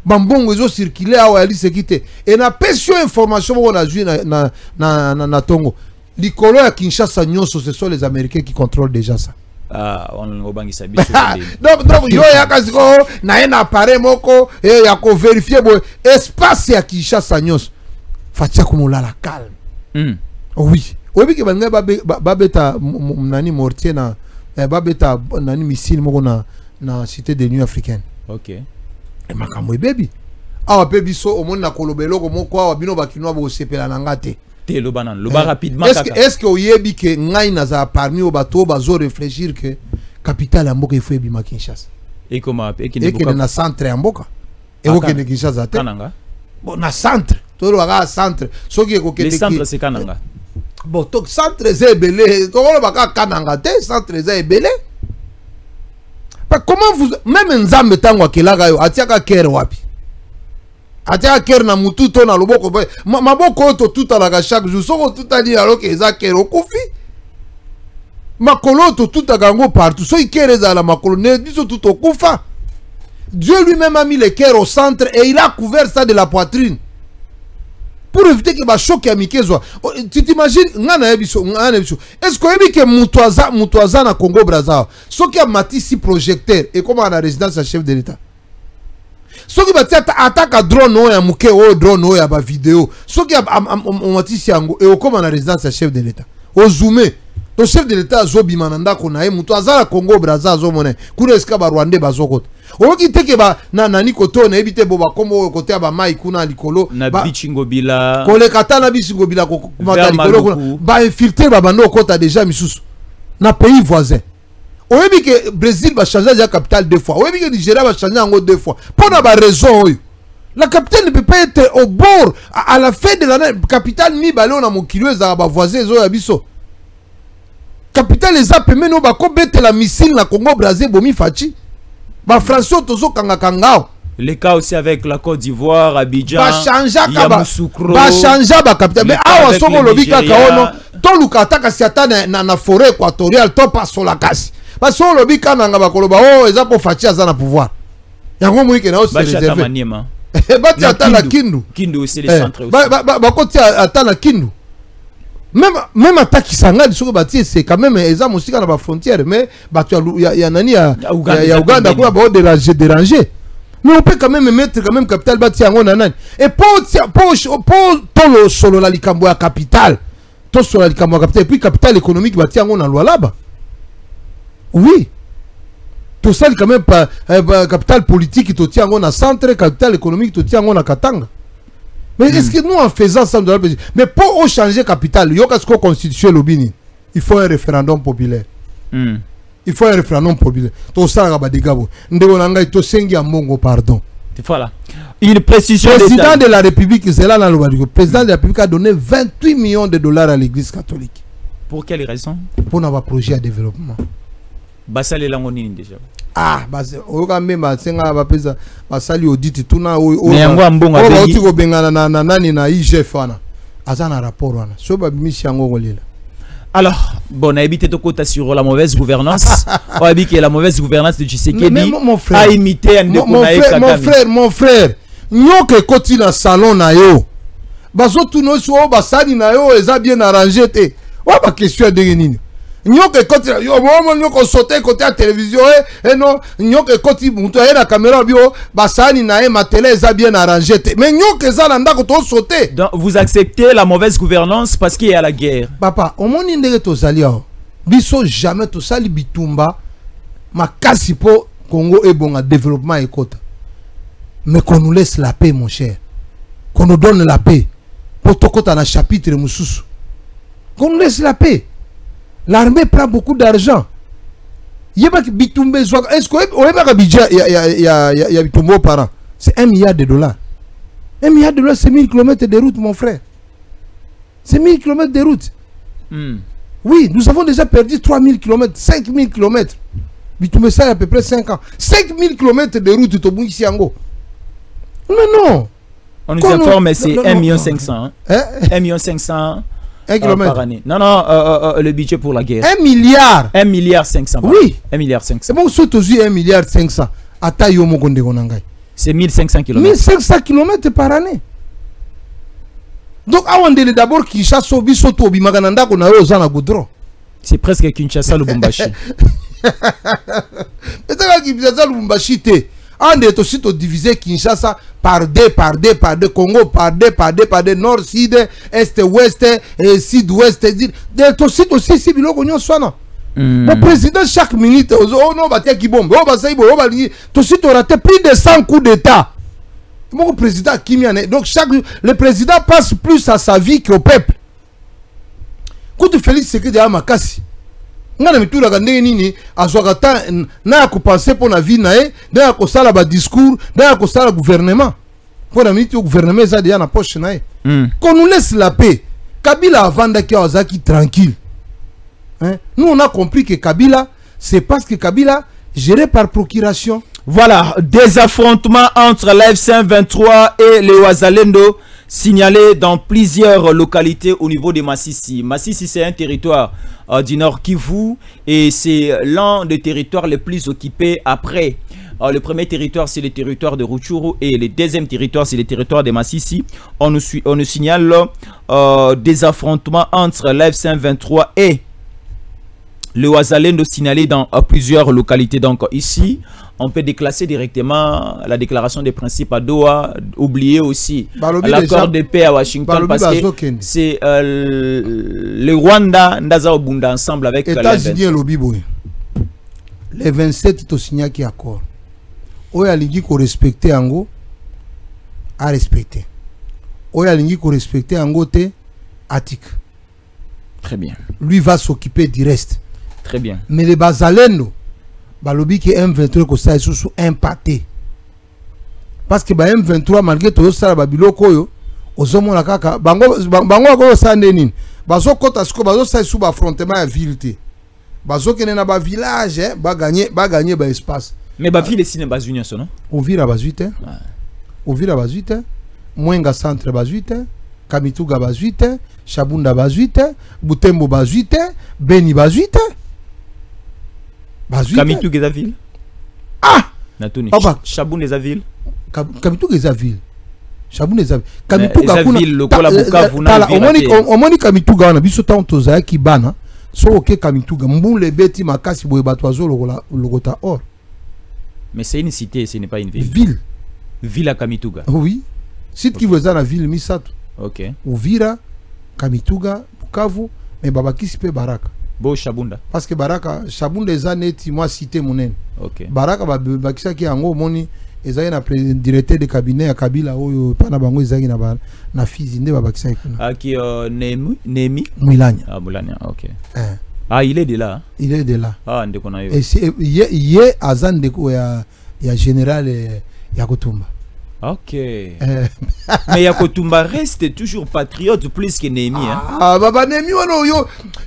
Bambongo ils ont circulé à Wali Sekite et na pression information on a joué na Tongo. L'icolo à Kinshasa nyonso ce sont les Américains qui contrôlent déjà ça. on donc yo ya kasiko na ena appareil moko ya ko vérifier bo espace ya Kinshasa nyos fatia kumulala calme. Oui oyebi ke banga babeta nani mortier na babeta nani missile moko na cité de l'Union africaine. OK. Et makambo baby awa pe biso omoni na kolobelo ko moko awa bino bakinwa bo sepela na ngate te lo banan lo ba rapidement. Est-ce que oyebi ke ngai na za parmi o bato bazo réfléchir que capitale ya mboka ifo ebima Kinshasa et comment et qui ne na centre ya mboka et ko kende Kinshasa te kananga bon na centre to lo ga centre soki ko kende le centre c'est kananga bon to centre ze belé to lo baka kananga te centre ze belé. Comment vous même nzambe tango akelaga yo atiaka kere wapi atiaka kere na mutu to na loboko maboko to tutala chaque jour soko tutali alors que eza kere okufi makolo to tutaka ngo partout so ikere za la makolo ne biso tout okufa. Dieu lui-même a mis le cœur au centre et il a couvert ça de la poitrine pour éviter que ba choc ya mikezwa. Tu t'imagines ngana ebiso est-ce que ebi ke mutoaza na Congo Brazza soki a matisi projecteur et comme à la résidence à chef de l'État soki ba attaque drone o ya muke o drone o ya ba vidéo soki on matisi yango et comme à la résidence à chef de l'État o zoomé le chef de l'État zo bimananda ko na mutoaza na Congo Brazza zo mone kuna eska ba Rwanda bazokota oki teke ba na nani koto na ebite bo ba komo kote ba mai kuna likolo na bichingo bila kole kata na bichingo bila ko kumata likolo kuna ba infiltrer ba bando kota déjà misusu na pays voisin. Oyebi ke Brésil ba changer la capitale deux fois, oyebi ke Nigeria ba changer encore deux fois pour na ba raison oyo. La capitale ne peut pas être au bord à la fin de l'année. Capitale mi balé na mokilo za ba voisin zo ya biso. Capitale les a permis no ba ko bete la missile na Congo Brazza bomi fachi. Ba François tozo kanga kangao. Le cas aussi avec la Côte d'Ivoire, Abidjan, Yamoussoukro, ba changer ba capitale. Mais awa soko lobika kaono to lukata kasi ata na forêt équatoriale to pas sur la kasi. Parce que lobika nanga ba koloba oh eza ko fachi aza na pouvoir. Yango moike na aussi réservé. Bati ata na Kindu. Kindu aussi les centres aussi. Ba koti ata na Kindu. Même attaque Kisangani soko bati c'est quand même eza musika na ba frontière mais batu ya nani ya Uganda quoi ba déranger. Mais on peut quand même mettre quand même capitale bati yango nanani. Et pour le solo la likambo ya capitale. To solo la likambo ya capitale et puis capitale économique bati yango na Lualaba. Oui. Tout ça quand même pas capitale politique to tient yango na centre, capitale économique to tient yango na Katanga. Mais est-ce que nous en faisant ça mais pour changer capitale, il y a qu'est-ce qu'on constitue l'obini. Il faut un référendum populaire. Il faut un référendum populaire. Tout ça va dégabo. Ndebonanga to sengi amongo pardon. Voilà. Une précision. Le président de la République, c'est là le président de la République a donné 28 millions de dollars à l'Église catholique. Pour quelle raison? Pour avoir projet de développement. Basale langonini déjà. Ah, oyoka mema senga bapeza basali audit tuna mais yango ambonga be oti ko bengana na nani na IGF wana azana rapport wana so ba bimisi yango kolela. Alors bon, a évité de côté sur la mauvaise gouvernance. On a dit que la mauvaise gouvernance de Tshisekedi a imité mon frère nyoke koti na salon na yo bazo tuno so basali na yo eza bien arrangé te wa ba question de nini nyoke koti yo mo nyoko sauter côté à télévision et non nyoke koti muto na caméra bio basani na e ma télé eza bien arrangé mais nyoke za na ndako to sauter. Donc vous acceptez la mauvaise gouvernance parce qu'il y a la guerre. Papa omoni ndenge to zali aho biso jamais to sali bitumba makasi po Congo et bon développement et kota mais qu'on nous laisse la paix mon cher, qu'on nous donne la paix pour to kota na chapitre mususu, qu'on nous laisse la paix. L'armée prend beaucoup d'argent. Est-ce que budget il y a Bitumbo par an? C'est 1 milliard de dollars. 1 milliard de dollars, c'est 1000 km de route, mon frère. C'est 1000 km de route. Oui, nous avons déjà perdu 3000 km, 5000 km. Bitumbo, ça il y a à peu près 5 ans. 5000 km de route, tu es ici en Go. Mais non. On nous informe, mais c'est 1 500 000. 1 500 000. 1 kilomètre par année. Non, le budget pour la guerre. 1 milliard. 1 milliard 500. Oui. 1 milliard 500. C'est bon, surtout 1 milliard 500. C'est 1500 km. 1500 km par année. Donc, d'abord, Kinshasa, c'est presque Kinshasa, le Bombashi. ezaka Kinshasa Lubumbashi te. Ande to sito diviser Kinshasa par deux, Congo par deux, nord, sud, est, ouest, sud-ouest. De to sito si biloko nyonso na. Le président chaque minute, oh non, bah tiens qui bombe, oh bah ça y est, oh bah to sito raté plus de 100 coups d'état. Mon président qui m'y donc le président passe plus à sa vie qu'au peuple. Quand tu Félix Sekedi à Makassi, on a mis tout la gandé nini, à Zouagata, n'a qu'à penser pour la vie nae, n'a qu'à ça la discours, n'a qu'à ça le gouvernement. Pour la minute au gouvernement, ça déjà na poche nae. Qu'on nous laisse la paix. Kabila avant d'être Ozaki tranquille. Hein? Nous on a compris que Kabila, c'est parce que Kabila géré par procuration. Voilà, des affrontements entre l'AFC 23 et les Ouazalendo signalés dans plusieurs localités au niveau de Massissi. Massissi, c'est un territoire du Nord Kivu et c'est l'un des territoires les plus occupés après. Le premier territoire, c'est le territoire de Rutshuru et le deuxième territoire, c'est le territoire de Massissi. On nous signale des affrontements entre l'AFC 23 et le Ouazalendo signalé dans plusieurs localités. Donc ici, on peut déclasser directement la déclaration des principes à Doha, oublier aussi l'accord de paix à Washington parce que c'est le Rwanda, Ndaza Obunda ensemble avec États-Unis et l'Obiboy. Les 27 ont signé qui accord. Oya lingi ko respecter Ango à respecter. Oya lingi ko respecter Ango te atik. Très bien. Lui va s'occuper du reste. Très bien. Mais les Bazalendo, balobi qui M23 ko ça sous impacté. Parce que ba M23 malgré tout ça ba biloko yo, ozomo la kaka bango ko ça ndenine. Bazo kota sko bazo ça sous ba affrontement à ville te. Bazo kene na ba village ba gagner ba espace. Mais ba ville ici n'est pas union non? Ovira bazuite. Ovira bazuite. Mwenga centre bazuite. Kamituga bazuite. Shabunda bazuite. Butembo bazuite. Beni bazuite. Kamituga est ville. Ah! Natuni. Shabunda est ville. Kamituga est ville. Shabunda est ville. Kamituga kuna ville lokola Bukavu na ville. Omoni Kamituga na biso ta ontoza ki bana. So ok Kamituga mbule beti makasi boye batwazo lokota or. Mais c'est une cité, ce n'est pas une ville. Ville. Ville à Kamituga. Oui. Site qui veut dire la ville Misato. Ok. Uvira, Kamituga, Bukavu, mais babaki sipe Baraka. Bo Shabunda. Parce que Baraka, Shabunda est neti moi cité monen. Ok. Baraka babakisa ki ango moni ezali na directeur de cabinet à Kabila oyo pana bango ezali na fizi nde babakisa ikuna. Aki Nemi Mulanya. Ah Mulanya, ok. Ah, il est de là. Il est de là. Ah, ndeko na yo. Et c'est yé azan ndeko ya général Yakotumba. Ok. Mais Yakotumba reste toujours patriote plus que Nemi. Ah, baba Nemi wano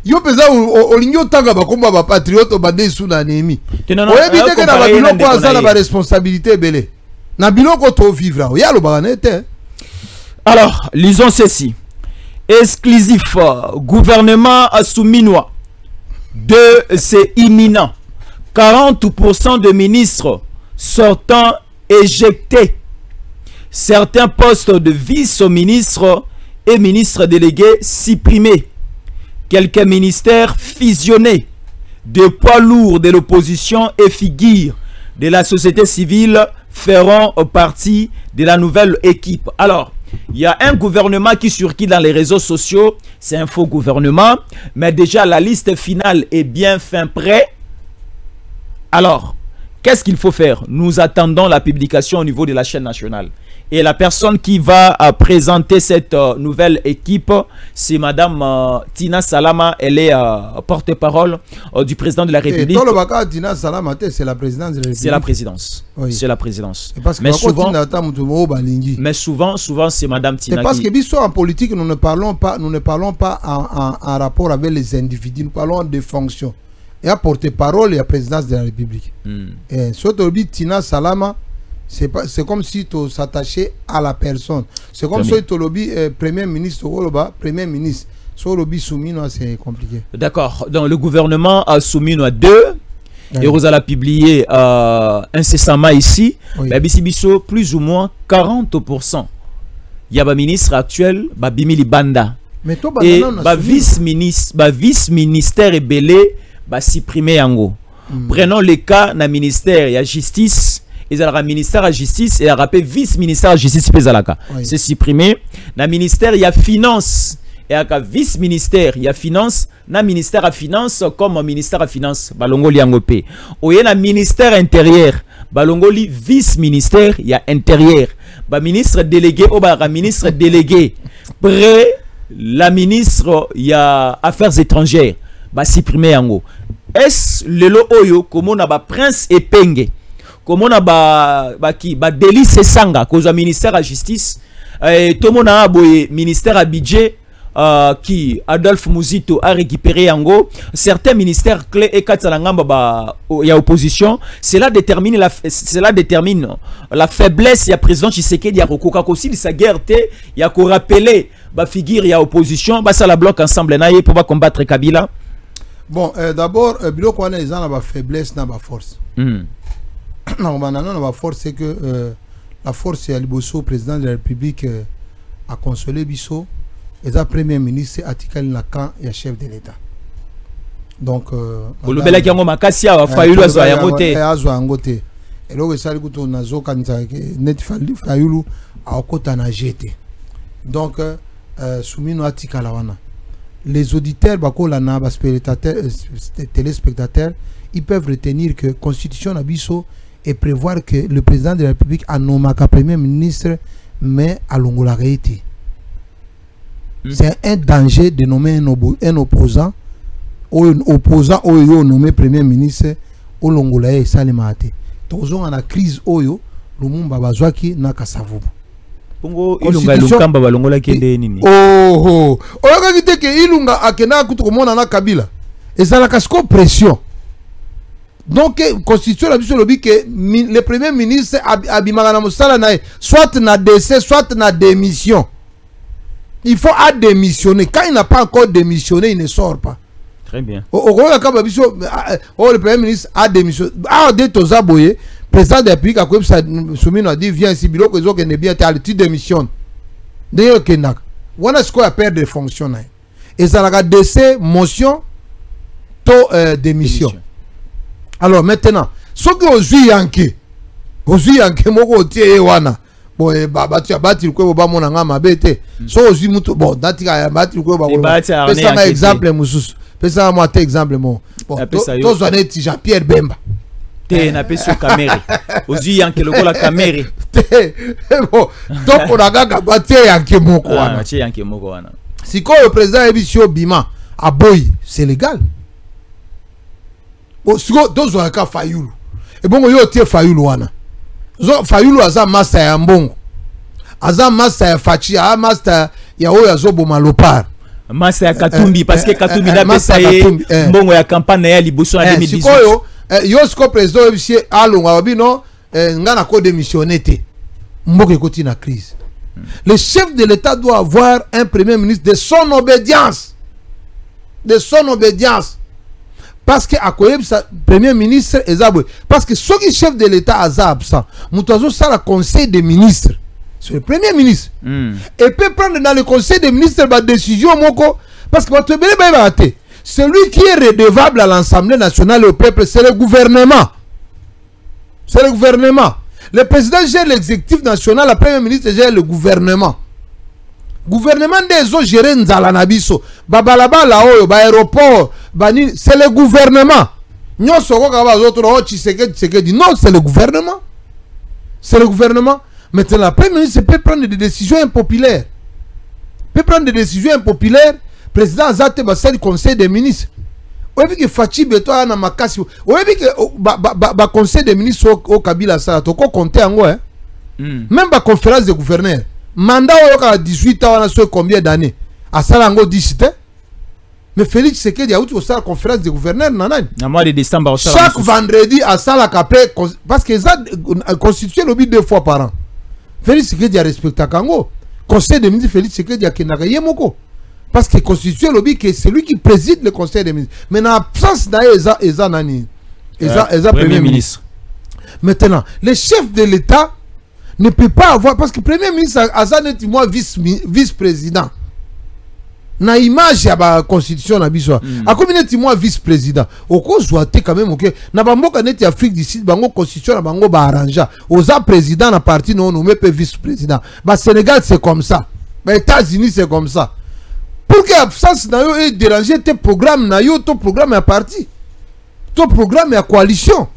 yo pesa olinyo tanga bakomba ba patriote bande suna Nemi. Oye biteke na babiloko azala ba responsabilité belé. Na biloko to vivre. Ya lo baganete. Alors, lisons ceci. Exclusif gouvernement souminois. C'est imminent. 40% de ministres sortant éjectés. Certains postes de vice-ministres et ministres délégués supprimés. Quelques ministères fusionnés. Des poids lourds de l'opposition et figures de la société civile feront partie de la nouvelle équipe. Alors, il y a un gouvernement qui surquille dans les réseaux sociaux. C'est un faux gouvernement. Mais déjà, la liste finale est bien fin prêt. Alors, qu'est-ce qu'il faut faire? Nous attendons la publication au niveau de la chaîne nationale. Et la personne qui va présenter cette nouvelle équipe, c'est Madame Tina Salama. Elle est porte-parole du président de la République. Tina Salama, c'est la présidence de la République. C'est la présidence. Oui. C'est la présidence. Parce que mais souvent, c'est Madame Tina. Parce que en politique, nous ne parlons pas en rapport avec les individus. Nous parlons des fonctions. Il y a porte-parole et la présidence de la République. Et surtout, Tina Salama, c'est comme si tu s'attachais à la personne. C'est comme si tu es premier ministre, premier ministre. Sur le Soumino, c'est compliqué. D'accord. Donc le gouvernement a Soumino à 2. Et vous allez publier incessamment ici. Oui. Plus ou moins 40%. Il y a un ministre actuel, Bimili Banda. Mais toi, et vice-ministère est belé, supprimé en gros. Prenons le cas na ministère ya justice. Ils ont le ministère à justice et le rappel vice-ministère à justice Pézalaka. C'est supprimé. Na ministère il y a finance. Et à vice-ministère il y a finance. Na ministère à finance comme ministère à finance. Balongoli Angopé. Ou y a ministère intérieur. Balongoli vice-ministère il y a intérieur. Ba ministre délégué ou ba ministre délégué. Près la ministre il y a affaires étrangères. Ba supprimer yango. Est le lo oyo comme on a ba prince Epenge. Comme on a Délice Sanga, cause au ministère à justice, tout le monde a un ministère à budget qui Adolphe Mouzito a récupéré en gros. Certains ministères clés et Katsalangamba il y a opposition. Cela détermine la faiblesse. Il y a président Tshisekedi, il y a Rokoka aussi, il y a guerre, il y a qu'on rappeler la figure, il y a opposition. Ça la bloque ensemble pour combattre Kabila. Bon, d'abord, Bilo Kwana, ils ont la faiblesse, la force. La force, c'est que la force est le président de la République a consolé Bisso et le premier ministre Atikal Nakan et chef de l'État. Donc, donc, les auditeurs, téléspectateurs, ils peuvent retenir que la Constitution Nabiso et prévoir que le président de la République a nommé comme premier ministre, mais à Longola Réité. C'est un danger de nommer un opposant, ou un opposant ou nommé premier ministre au Longola et Salimate. Donc on a la crise oyo, le monde babazwaki na kasavu. Pongo ilunga lukamba balongola kende nini? Oh, oyo kite ke ilunga akena kutu komona na Kabila. Et ça la casco pression. Donc, constitution la que le premier ministre Abimagana Moussala soit na décès, soit na démission. Il faut démissionner. Quand il n'a pas encore démissionné, il ne sort pas. Très bien. Le premier ministre a démissionné. Le président de la République a dit viens ici, Bilo que ne bien tu démissionnes. D'ailleurs, on a ce qu'on appelle des fonctions. Et ça la décès, motion, démission. Alors maintenant, ce que vous avez moko tie wana. Bon, tu as battu le coup, bon, so ozu mutu bon, datika ya battu le coup, c'est un exemple, mususu. C'est un exemple, bon. Tous on est Jean-Pierre Bemba. Te na peso caméra. Ozu yanke loko la caméra. Bon, donc on a gaga battu yanke moko wana. Battu yanke moko wana. Si quand le président Ebisio Bima a boy, c'est légal. Dos waka Fayulu et bon yo tie Fayulu wana Fayulu aza master ya mbongo aza master ya fachi a master ya oyo azobo malopar master ya Katumbi parce que Katumbi na pesa mbongo ya campagne ya liboso en 2018 sikoyo yo siko président ebisi alonga babino ngana ko démissionner te mboka ekoti na crise. Le chef de l'État doit avoir un premier ministre de son obédience, parce que à quoi ça premier ministre est absent, parce que ceux qui chef de l'État est absent, nous ça le conseil des ministres, c'est le premier ministre et peut prendre dans le conseil des ministres la décision parce que celui qui est redevable à l'Assemblée nationale et au peuple, c'est le gouvernement. Le président gère l'exécutif national, le premier ministre gère le gouvernement. Gouvernement des autres gère Nzala Nabiso, Babalaba la Oyo, aéroport, c'est le gouvernement. Non, c'est le gouvernement. C'est le gouvernement. Maintenant, le premier ministre peut prendre des décisions impopulaires. Président Azate Bassel, conseil des ministres. Vous avez vu que Fachi Beto a makasi. Vous avez vu que conseil des ministres au Kabila ça to compter en hein. Même la conférence des gouverneurs. Mandat à 18 ans on a combien d'années? À Salango 17. Mais Félix Tshisekedi a eu la conférence des gouverneurs nanani. Mois de décembre chaque vendredi à Salaka parce que ça constitué le but 2 fois par an. Félix Tshisekedi a respecté Kango. Conseil des ministres Félix Tshisekedi a kenaka yemoko. Parce que constitué le que c'est lui qui préside le conseil des ministres. Mais en absence d'Aïza premier ministre. Maintenant, le chef de l'État ne peut pas avoir, parce que le premier ministre a moi vice-président. na image ya ba constitution na biso akomi neti moi vice président okozwa te quand même OK na bamboka neti Afrique du Sud bango constitution na bango ba arrangea oza président na parti non nommé pe vice président ba Sénégal c'est comme ça ba États-Unis c'est comme ça pour que absence na yo et déranger tes programmes na yo ton programme ya parti ton programme ya coalition.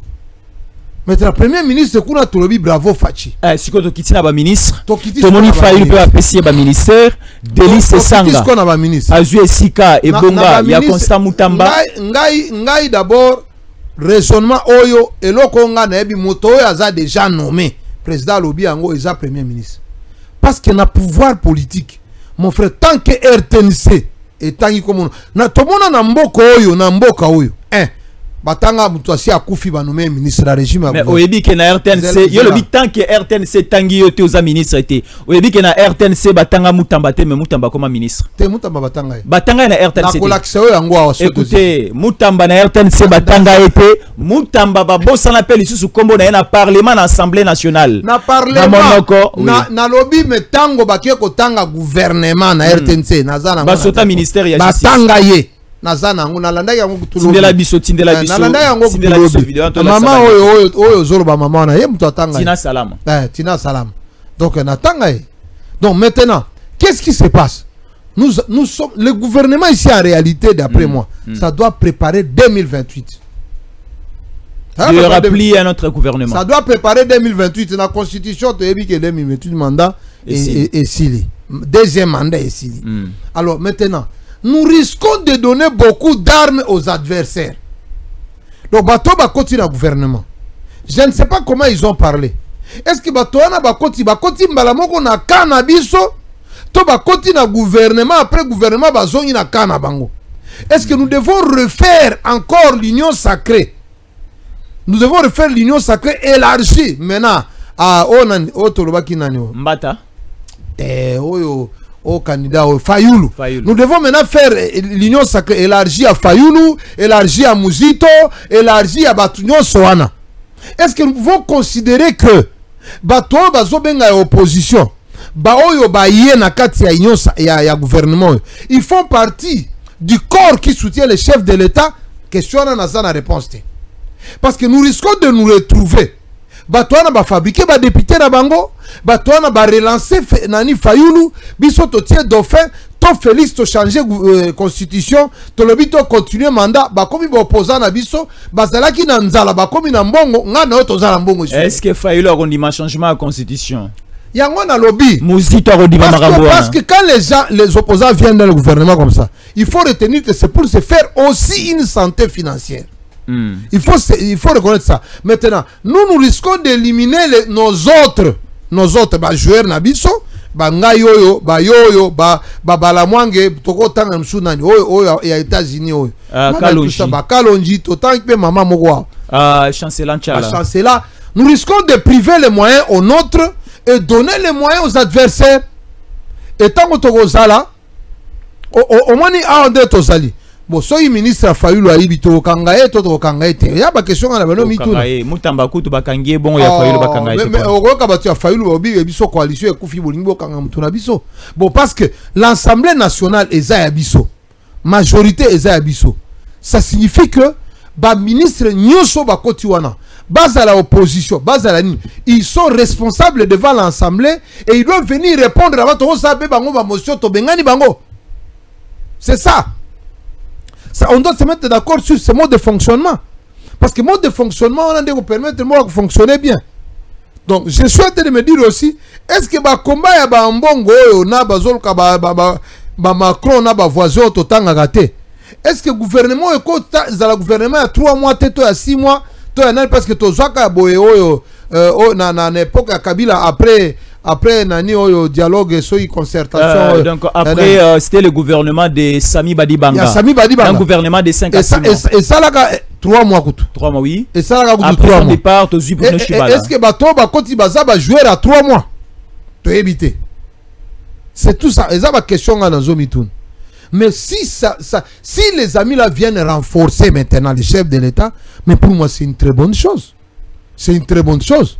Maintenant, premier ministre, c'est qu'on tolobi bravo Fachi. Si on quitte na ba ministre, tout le monde Fayulu peut apprécier ba ministère, Délice Sanga. Qu'est-ce qu'on a ba ministre? Azue Sika et Bonga, il y a Constant Mutamba. Ngai d'abord raisonnement oyo et lo konga na ebi moto oyo aza déjà nommé président Lobi Ango eza premier ministre. Parce qu'il a pouvoir politique. Mon frère, tant que RTNC et tant que na tomona na mboka oyo batanga mutuasi akufi ba nommé ministre la régime. Mais oyebi ke na RTNC yo lobi tant que RTNC tangi yo te oza ministre te oyebi ke na RTNC batanga Mutamba te mais Mutamba comme ministre te Mutamba batanga na RTNC écoutez Mutamba na RTNC batanga été Mutamba ba bossa na peli susu kombo na na parlement na assemblée nationale na parlement na lobi metango bakie ko tanga gouvernement na RTNC na zana ba sota ministère ya justice batanga ye nazana ngo nalanda yango kutulu tindela biso nalanda yango kutulu mama oyo zoroba mama na ye mtu atanga Tina Salama Tina Salama donc natanga ye. Donc maintenant qu'est-ce qui se passe? Nous sommes le gouvernement ici en réalité d'après moi ça doit préparer 2028. Il y aura plié à notre gouvernement. Ça doit préparer 2028 la constitution te yebi que 2028 mandat et sili deuxième mandat et sili. Alors maintenant nous risquons de donner beaucoup d'armes aux adversaires. Donc, bato bakoti na gouvernement. Je ne sais pas comment ils ont parlé. Est-ce que bato wana bakoti mbalamoko na kana biso to bakoti na gouvernement après gouvernement bazongi na kana bango. Est-ce que nous devons refaire encore l'union sacrée? Nous devons refaire l'union sacrée élargie maintenant à Otolobaki Nanio. Mbata. Au candidat Fayulu. Nous devons maintenant faire l'union sacrée élargie à Fayulu, élargie à Muzito, élargie à Batunyo Soana. Est-ce que nous pouvons considérer que Bato Bazobenga opposition, Baoyo Baye Nakati ya gouvernement, ils font partie du corps qui soutient le chef de l'État? Question à la réponse. Parce que nous risquons de nous retrouver. Batouana ba fabriquer ba député na bango, batouana ba relancer nani Fayulu, biso to tie dauphin, to Félix to changer constitution, to lobi to continuer mandat, ba komi ba opposant na biso, bazalaki na nzala ba komi na mbongo, nga na to zala mbongo. Est-ce que Fayulu a rendu ma changement à constitution? Yango na lobby. Muzito a rendu parce que quand les opposants viennent dans le gouvernement comme ça, il faut retenir que c'est pour se faire aussi une santé financière. Il faut reconnaître ça. Maintenant, nous risquons d'éliminer nos autres joueurs nabiso, ngayoyo, yoyo, balamwange, toko tanga msunani, oyo ya États-Unis oyo. Kalonji, totan pe mama mokwa. Chancellor Nchala. Chancellor, nous risquons de priver les moyens aux nôtres et donner les moyens aux adversaires. Et tant que toko zala, au moins ni a onde tozali. Bon, soy ministre a Fayulu a ibito kangaye toto kangaye te. Ya ba question na bano mituna. Mutamba kutu bakangie bon ya Fayulu bakangaye te. Mais okoka batu ya Fayulu obi biso coalition e kufi bolingo kanga mutuna biso. Bon, parce que l'Assemblée nationale eza ya biso. Majorité eza ya biso. Ça signifie que ba ministre nyoso ba koti wana. Base la opposition, base à la ni. Ils sont responsables devant l'Assemblée et ils doivent venir répondre à votre sabe bango ba motion to bengani bango. C'est ça. Ça, on doit se mettre d'accord sur ce mode de fonctionnement. Parce que mode de fonctionnement, on a de permettre moi de fonctionner bien. Donc, je souhaite de me dire aussi, est-ce que le combat ya ba mbongo na bazolka ba Macron na ba voisin totanga gâté? Est-ce que le gouvernement le gouvernement a 3 mois, il y a 6 mois, parce que tozaka boye na époque ya Kabila après nani oyo dialogue soy concertation donc après c'était le gouvernement de Sami Badibanga. Sami Badibanga. Un gouvernement de 5 à 6 mois. Et ça là 3 mois kutu. 3 mois oui. Et ça là après 3 mois. Départ to zui pour no chibala. Est-ce que bato ba koti baza ba jouer à 3 mois? To éviter. C'est tout ça. Et ça ba question na zomitun. Mais si les amis là viennent renforcer maintenant les chefs de l'État, mais pour moi c'est une très bonne chose. C'est une très bonne chose.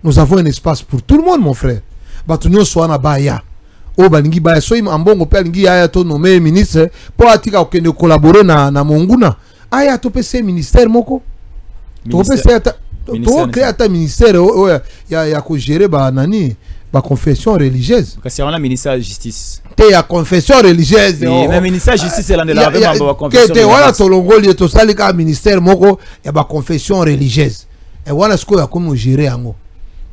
Nous avons un espace pour tout le monde, mon frère. Batunyo Soana Baya. o balingi ba so ambongo pe alingi aya to nommé ministre po atika okende collaborer na monguna aya to pese ministère moko to pese ata to créer ata ministère ya ko gérer ba nani ba confession religieuse parce que on a ministère de justice te ya confession religieuse mais ministère de justice c'est là de la vraiment ba confession te wala to longoli to salika ministère moko ya ba confession religieuse et voilà ce que ya comme gérer ango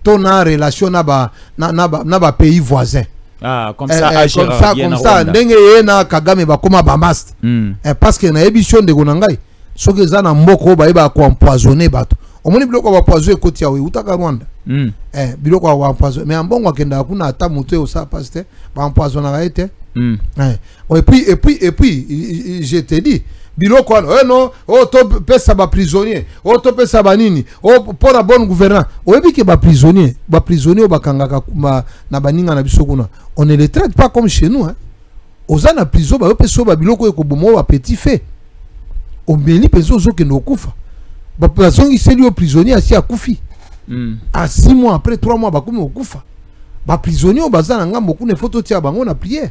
ton en relation na ba pays voisins. Ah, comme ça, comme ça, ndenge na Kagame ba koma ba mast. Parce que na émission de Gonangai, ce que za na mboko ba iba ko empoisonner bato. Omoni biloko ba poisonner koti ya we utaka Rwanda. Biloko ba empoisonner, mais ambongo akenda kuna ata mutu o sa paste ba empoisonner ga ete. Et puis je te dis biloko non to pesa ba prisonnier to pesa ba nini pour la bonne gouvernance oyebi ke ba prisonnier ba kangaka na baninga na biso kuna on ne les traite pas comme chez nous hein oza na prison ba pesa ba biloko ko bomo ba petit fait o meli peso zo ke no kufa ba personne qui au prisonnier asi akufi à 6 mois après 3 mois ba komi okufa ba prisonnier baza na ngambo kuna photo tia bango na prière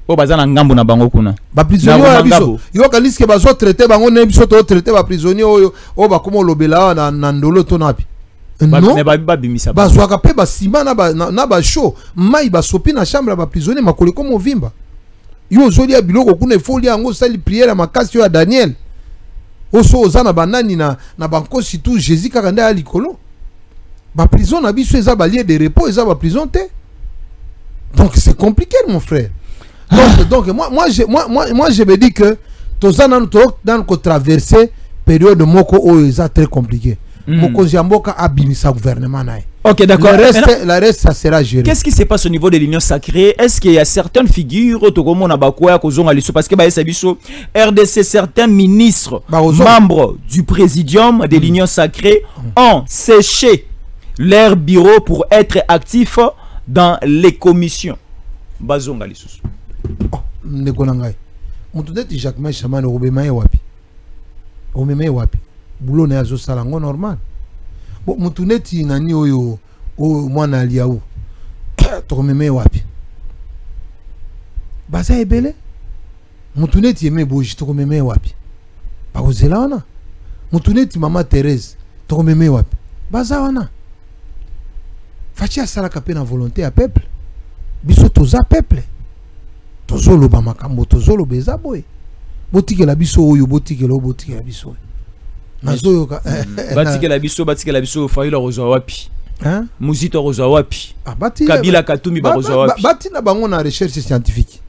o bazana ngambo na bango kuna ba prisonnier ya biso yo kaliske bazo traiter bango ne biso to traiter ba prisonnier oyo o ba komo lobela na ndolo to napi non mais ba bimisa ba zwaka pe ba sima na ba show mai ba sopi na chambre ba prisonnier makole komo vimba yo zoli ya biloko kuna folia yango sali prière makasi ya Daniel oso ozana banani na banko situ Jésus kakanda ya likolo ba prison na biso eza ba lieu de repos eza ba prison te donc c'est compliqué mon frère. Donc moi je me dis que tous dans traverser période moko est très compliqué. Moko jamboka abimisa gouvernement nae. OK, d'accord. Le reste ça sera géré. Qu'est-ce qui se passe au niveau de l'Union sacrée? Est-ce qu'il y a certaines figures tokomona bakoya kozonga liso parce que ba esabiso RDC certains ministres membres du présidium de l'Union sacrée ont séché leur bureau pour être actifs dans les commissions. Bazonga liso. Ndekonangai mutu neti Jacques Chamane obemaye wapi bulo na azo sala ngo normal bo mutu neti nani oyo mwana aliaou to meme wapi baza ebele mutu neti eme boji to meme wapi ba ozela wana mutu neti mama Thérèse to meme wapi baza wana fachi asala ka pe na volonté ya peuple biso toza peuple tozolo ba makambo tozolo beza boy botikela biso oyo botikela biso nazo ka batikela biso faila rozwa wapi hein muzito rozwa wapi Kabila Katumbi ba rozwa wapi batina bango na recherche scientifique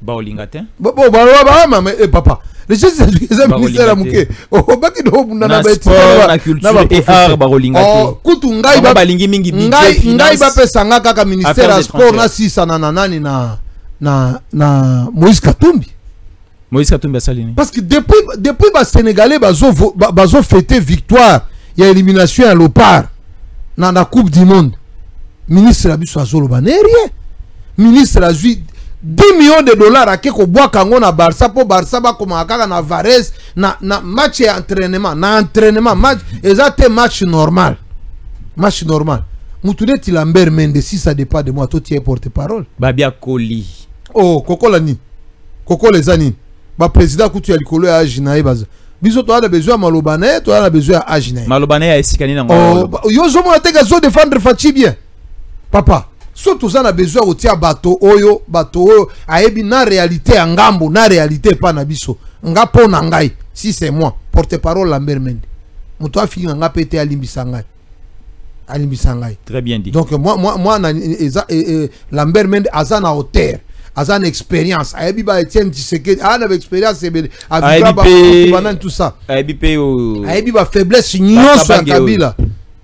ba olingate ba mama papa recherche scientifique za ministère muke o baki do bunda na beti na culture et art ba olingate kutu ngai ba balingi mingi budget ngai ba pesa ngaka ka ministère ya sport na sisa na nani na Moïse Katumbi asalini parce que depuis ba Sénégalais bazo fêter victoire il y a élimination à l'Opar dans la Coupe du Monde ministre abiso azolo banerie ministre a 10 millions de dollars à keko bois kango na Barça po Barça ba koma kaka na Varese na match entraînement match exact match normal Moutouneti Lambert Mende si ça dépend de moi toi tu es porte-parole Babia Koli oh koko lani koko les anines ba président kutu ya likolo ya ajinae baza biso to ala besoin malobane to ala besoin ajinae malobane ya esikani na ngolo yo zo mo ateka zo défendre Fachi bien papa so to za na besoin otia bato oyo ayebi na réalité ya ngambo na réalité pa na biso ngapo na ngai si c'est moi porte-parole Lambert Mende muto afiki nga pété alimbisa ngai très bien dit donc moi Lambert Mende azana hauteur azana expérience ayebi ba Etienne Tshisekedi ana expérience avec tout ça ayebi ba faiblesse nyonso ya Kabila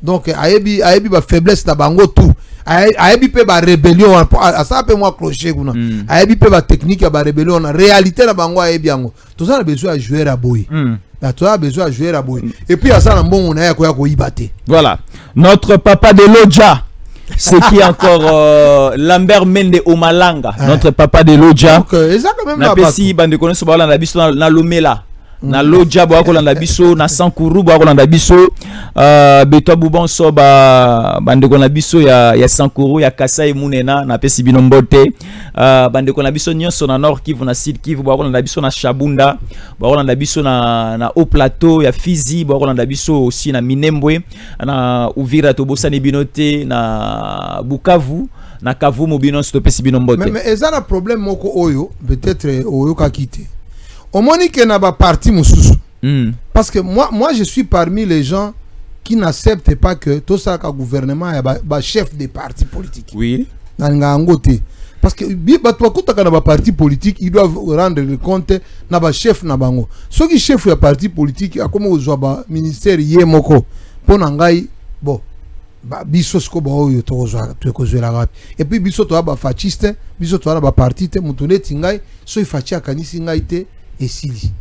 donc ayebi ba faiblesse na bango tout ayebi pe ba rébellion asa pe moi clocher kuna ayebi pe ba technique ya ba rébellion na réalité na bango ayebi yango tout ça na besoin à jouer à boy tu as besoin de jouer à boy et puis ça bon on a ko ibate voilà notre papa de Lodja c'est qui encore Lambert Mende Omalanga notre papa de Lodja donc ça quand même na pesi bande connaissance bala na biso na Lomela na Loja bo akolanda biso na Sankuru bo akolanda biso Beto Bubonso bandeko na biso ya Sankuru ya Kasai Munena na pesi bino mbote bandeko na biso nyonso na Nord Kivu na Sud Kivu bo akolanda biso na Shabunda bo akolanda biso na Haut Plateau ya Fizi bo akolanda biso aussi na Minembwe na Uvira tobosani binote na Bukavu na Kavumu bino stopesi bino mbote. Mais ezana problème moko oyo peut-être oyo ka quitter. Au Monique n'a pas parti Moussous. Parce que moi je suis parmi les gens qui n'acceptent pas que tout ça que gouvernement est chef des partis politiques. Oui. Parce que quand on a parti politique, ils doivent rendre compte na chef na bango. Ceux qui chef ya parti politique a comme au ministère yemoko pour nangai bon biso sko ba oyo to la rap. Et puis biso to ba fasciste, biso to ba parti te mutune tingai so ifachi akanisi ngai te et Sili.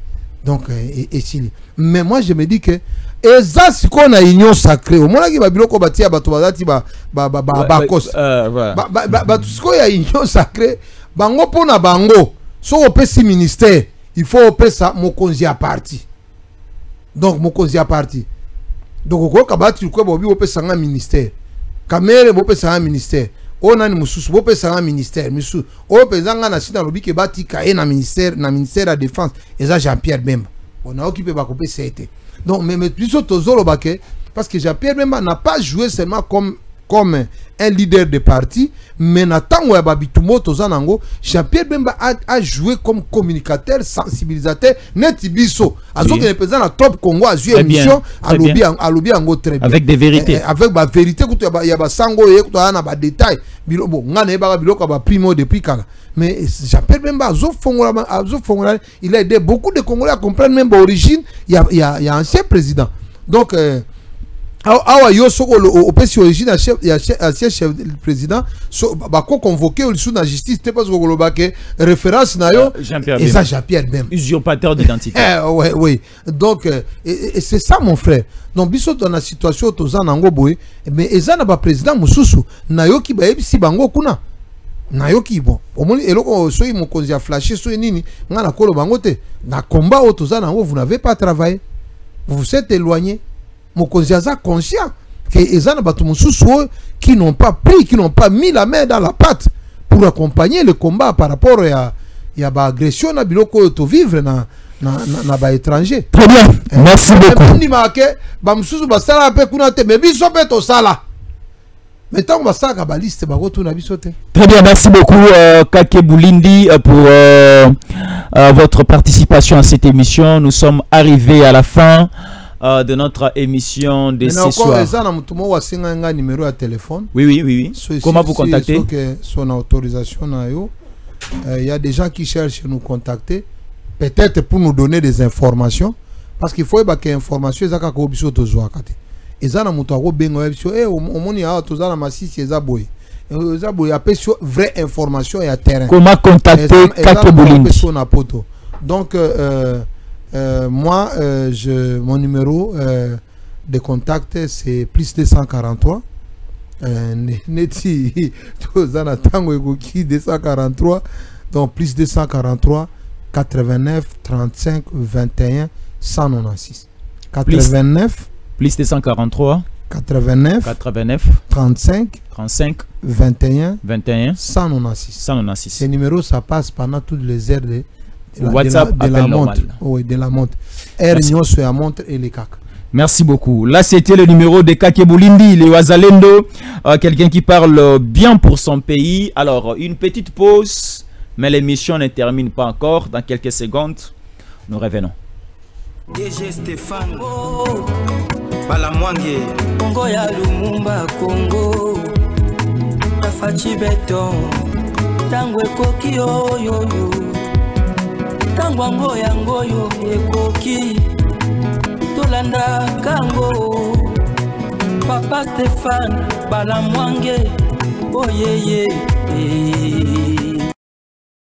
Donc, et Sili. Mais moi, je me dis que, et ça, c'est qu'on a union sacrée. Au moment où il y a biloko bâti à batobadati bakos. Tout ce qu'il y a union sacrée, bango pona bango. So on peut si ministère, il faut opérer ça, mon konzi à parti. Donc, mon konzi à parti. Donc, au quoi kabati, quoi, bobi opérer ça un ministère. Kamere, opérer ça un ministère. On a mususu bope sa ministère musu o pezanga na sina lobi ke bati ka na ministère de la défense et ça Jean-Pierre Bemba on a occupé ba kopé c'était donc mais plutôt tozolo baké parce que Jean-Pierre Bemba n'a pas joué seulement comme un leader de parti mais na tango ya babitumo tozanango Jean-Pierre Bemba a joué comme communicateur sensibilisateur net biso azo que président na top Congo a joué émission à lobby ango très bien avec des vérités avec ba vérité kuto ya ba sango ye kuto na ba détail bon ngane ba biloko ba primo depuis kala mais Jean-Pierre Bemba azo fongola il a aidé beaucoup de Congolais à comprendre même l'origine il y a ancien président donc awa yo soko au pesi origine ancien chef président so bako convoqué au sous la justice te pas ko lobake référence na yo et ça Jean-Pierre Bemba usurpateur d'identité oui donc et c'est ça mon frère donc biso dans la situation tozana ngo boy mais ezana ba président mususu na yo ki ba ebisi bango kuna na yo ki bon omoni eloko so mo konzi a flasher so nini ngana kolo bango te na combat o tozana ngo vous n'avez pas travaillé vous vous êtes éloigné. Mokonzi aza conscient que les gens qui n'ont pas pris, qui n'ont pas mis la main dans la pâte pour accompagner le combat par rapport à l'agression na biloko to vivre na ba étranger. Très bien, merci beaucoup. Très bien, merci beaucoup Kake Boulindi pour votre participation à cette émission. Nous sommes arrivés à la fin de notre émission de ce soir. Numéro à téléphone. Oui. Comment vous contacter? Son autorisation, il y a des gens qui cherchent à nous contacter, peut-être pour nous donner des informations, parce qu'il faut que les informations soient vraie information et à terrain. Comment contacter Kake Boulindi? Donc, moi, mon numéro de contact, c'est plus 243. Neti, 243. Donc, plus 243, 89, 35, 21, 196. 89. Plus 243. 89. 35. 21. 196. Ces numéros, ça passe pendant toutes les heures de WhatsApp de la montre. Oui, de la montre. R sur la montre et les cacs. Merci beaucoup. Là, c'était le numéro de Kake Boulindi, le Wazalendo, quelqu'un qui parle bien pour son pays. Alors, une petite pause, mais l'émission ne termine pas encore. Dans quelques secondes, nous revenons. DG Stéphane Balamwange Congo ya Lumumba Congo Fachi Beton Tango ekoki yo Tango yango ekoki Tolanda kango Papa Stéphane Balamwange oh yeah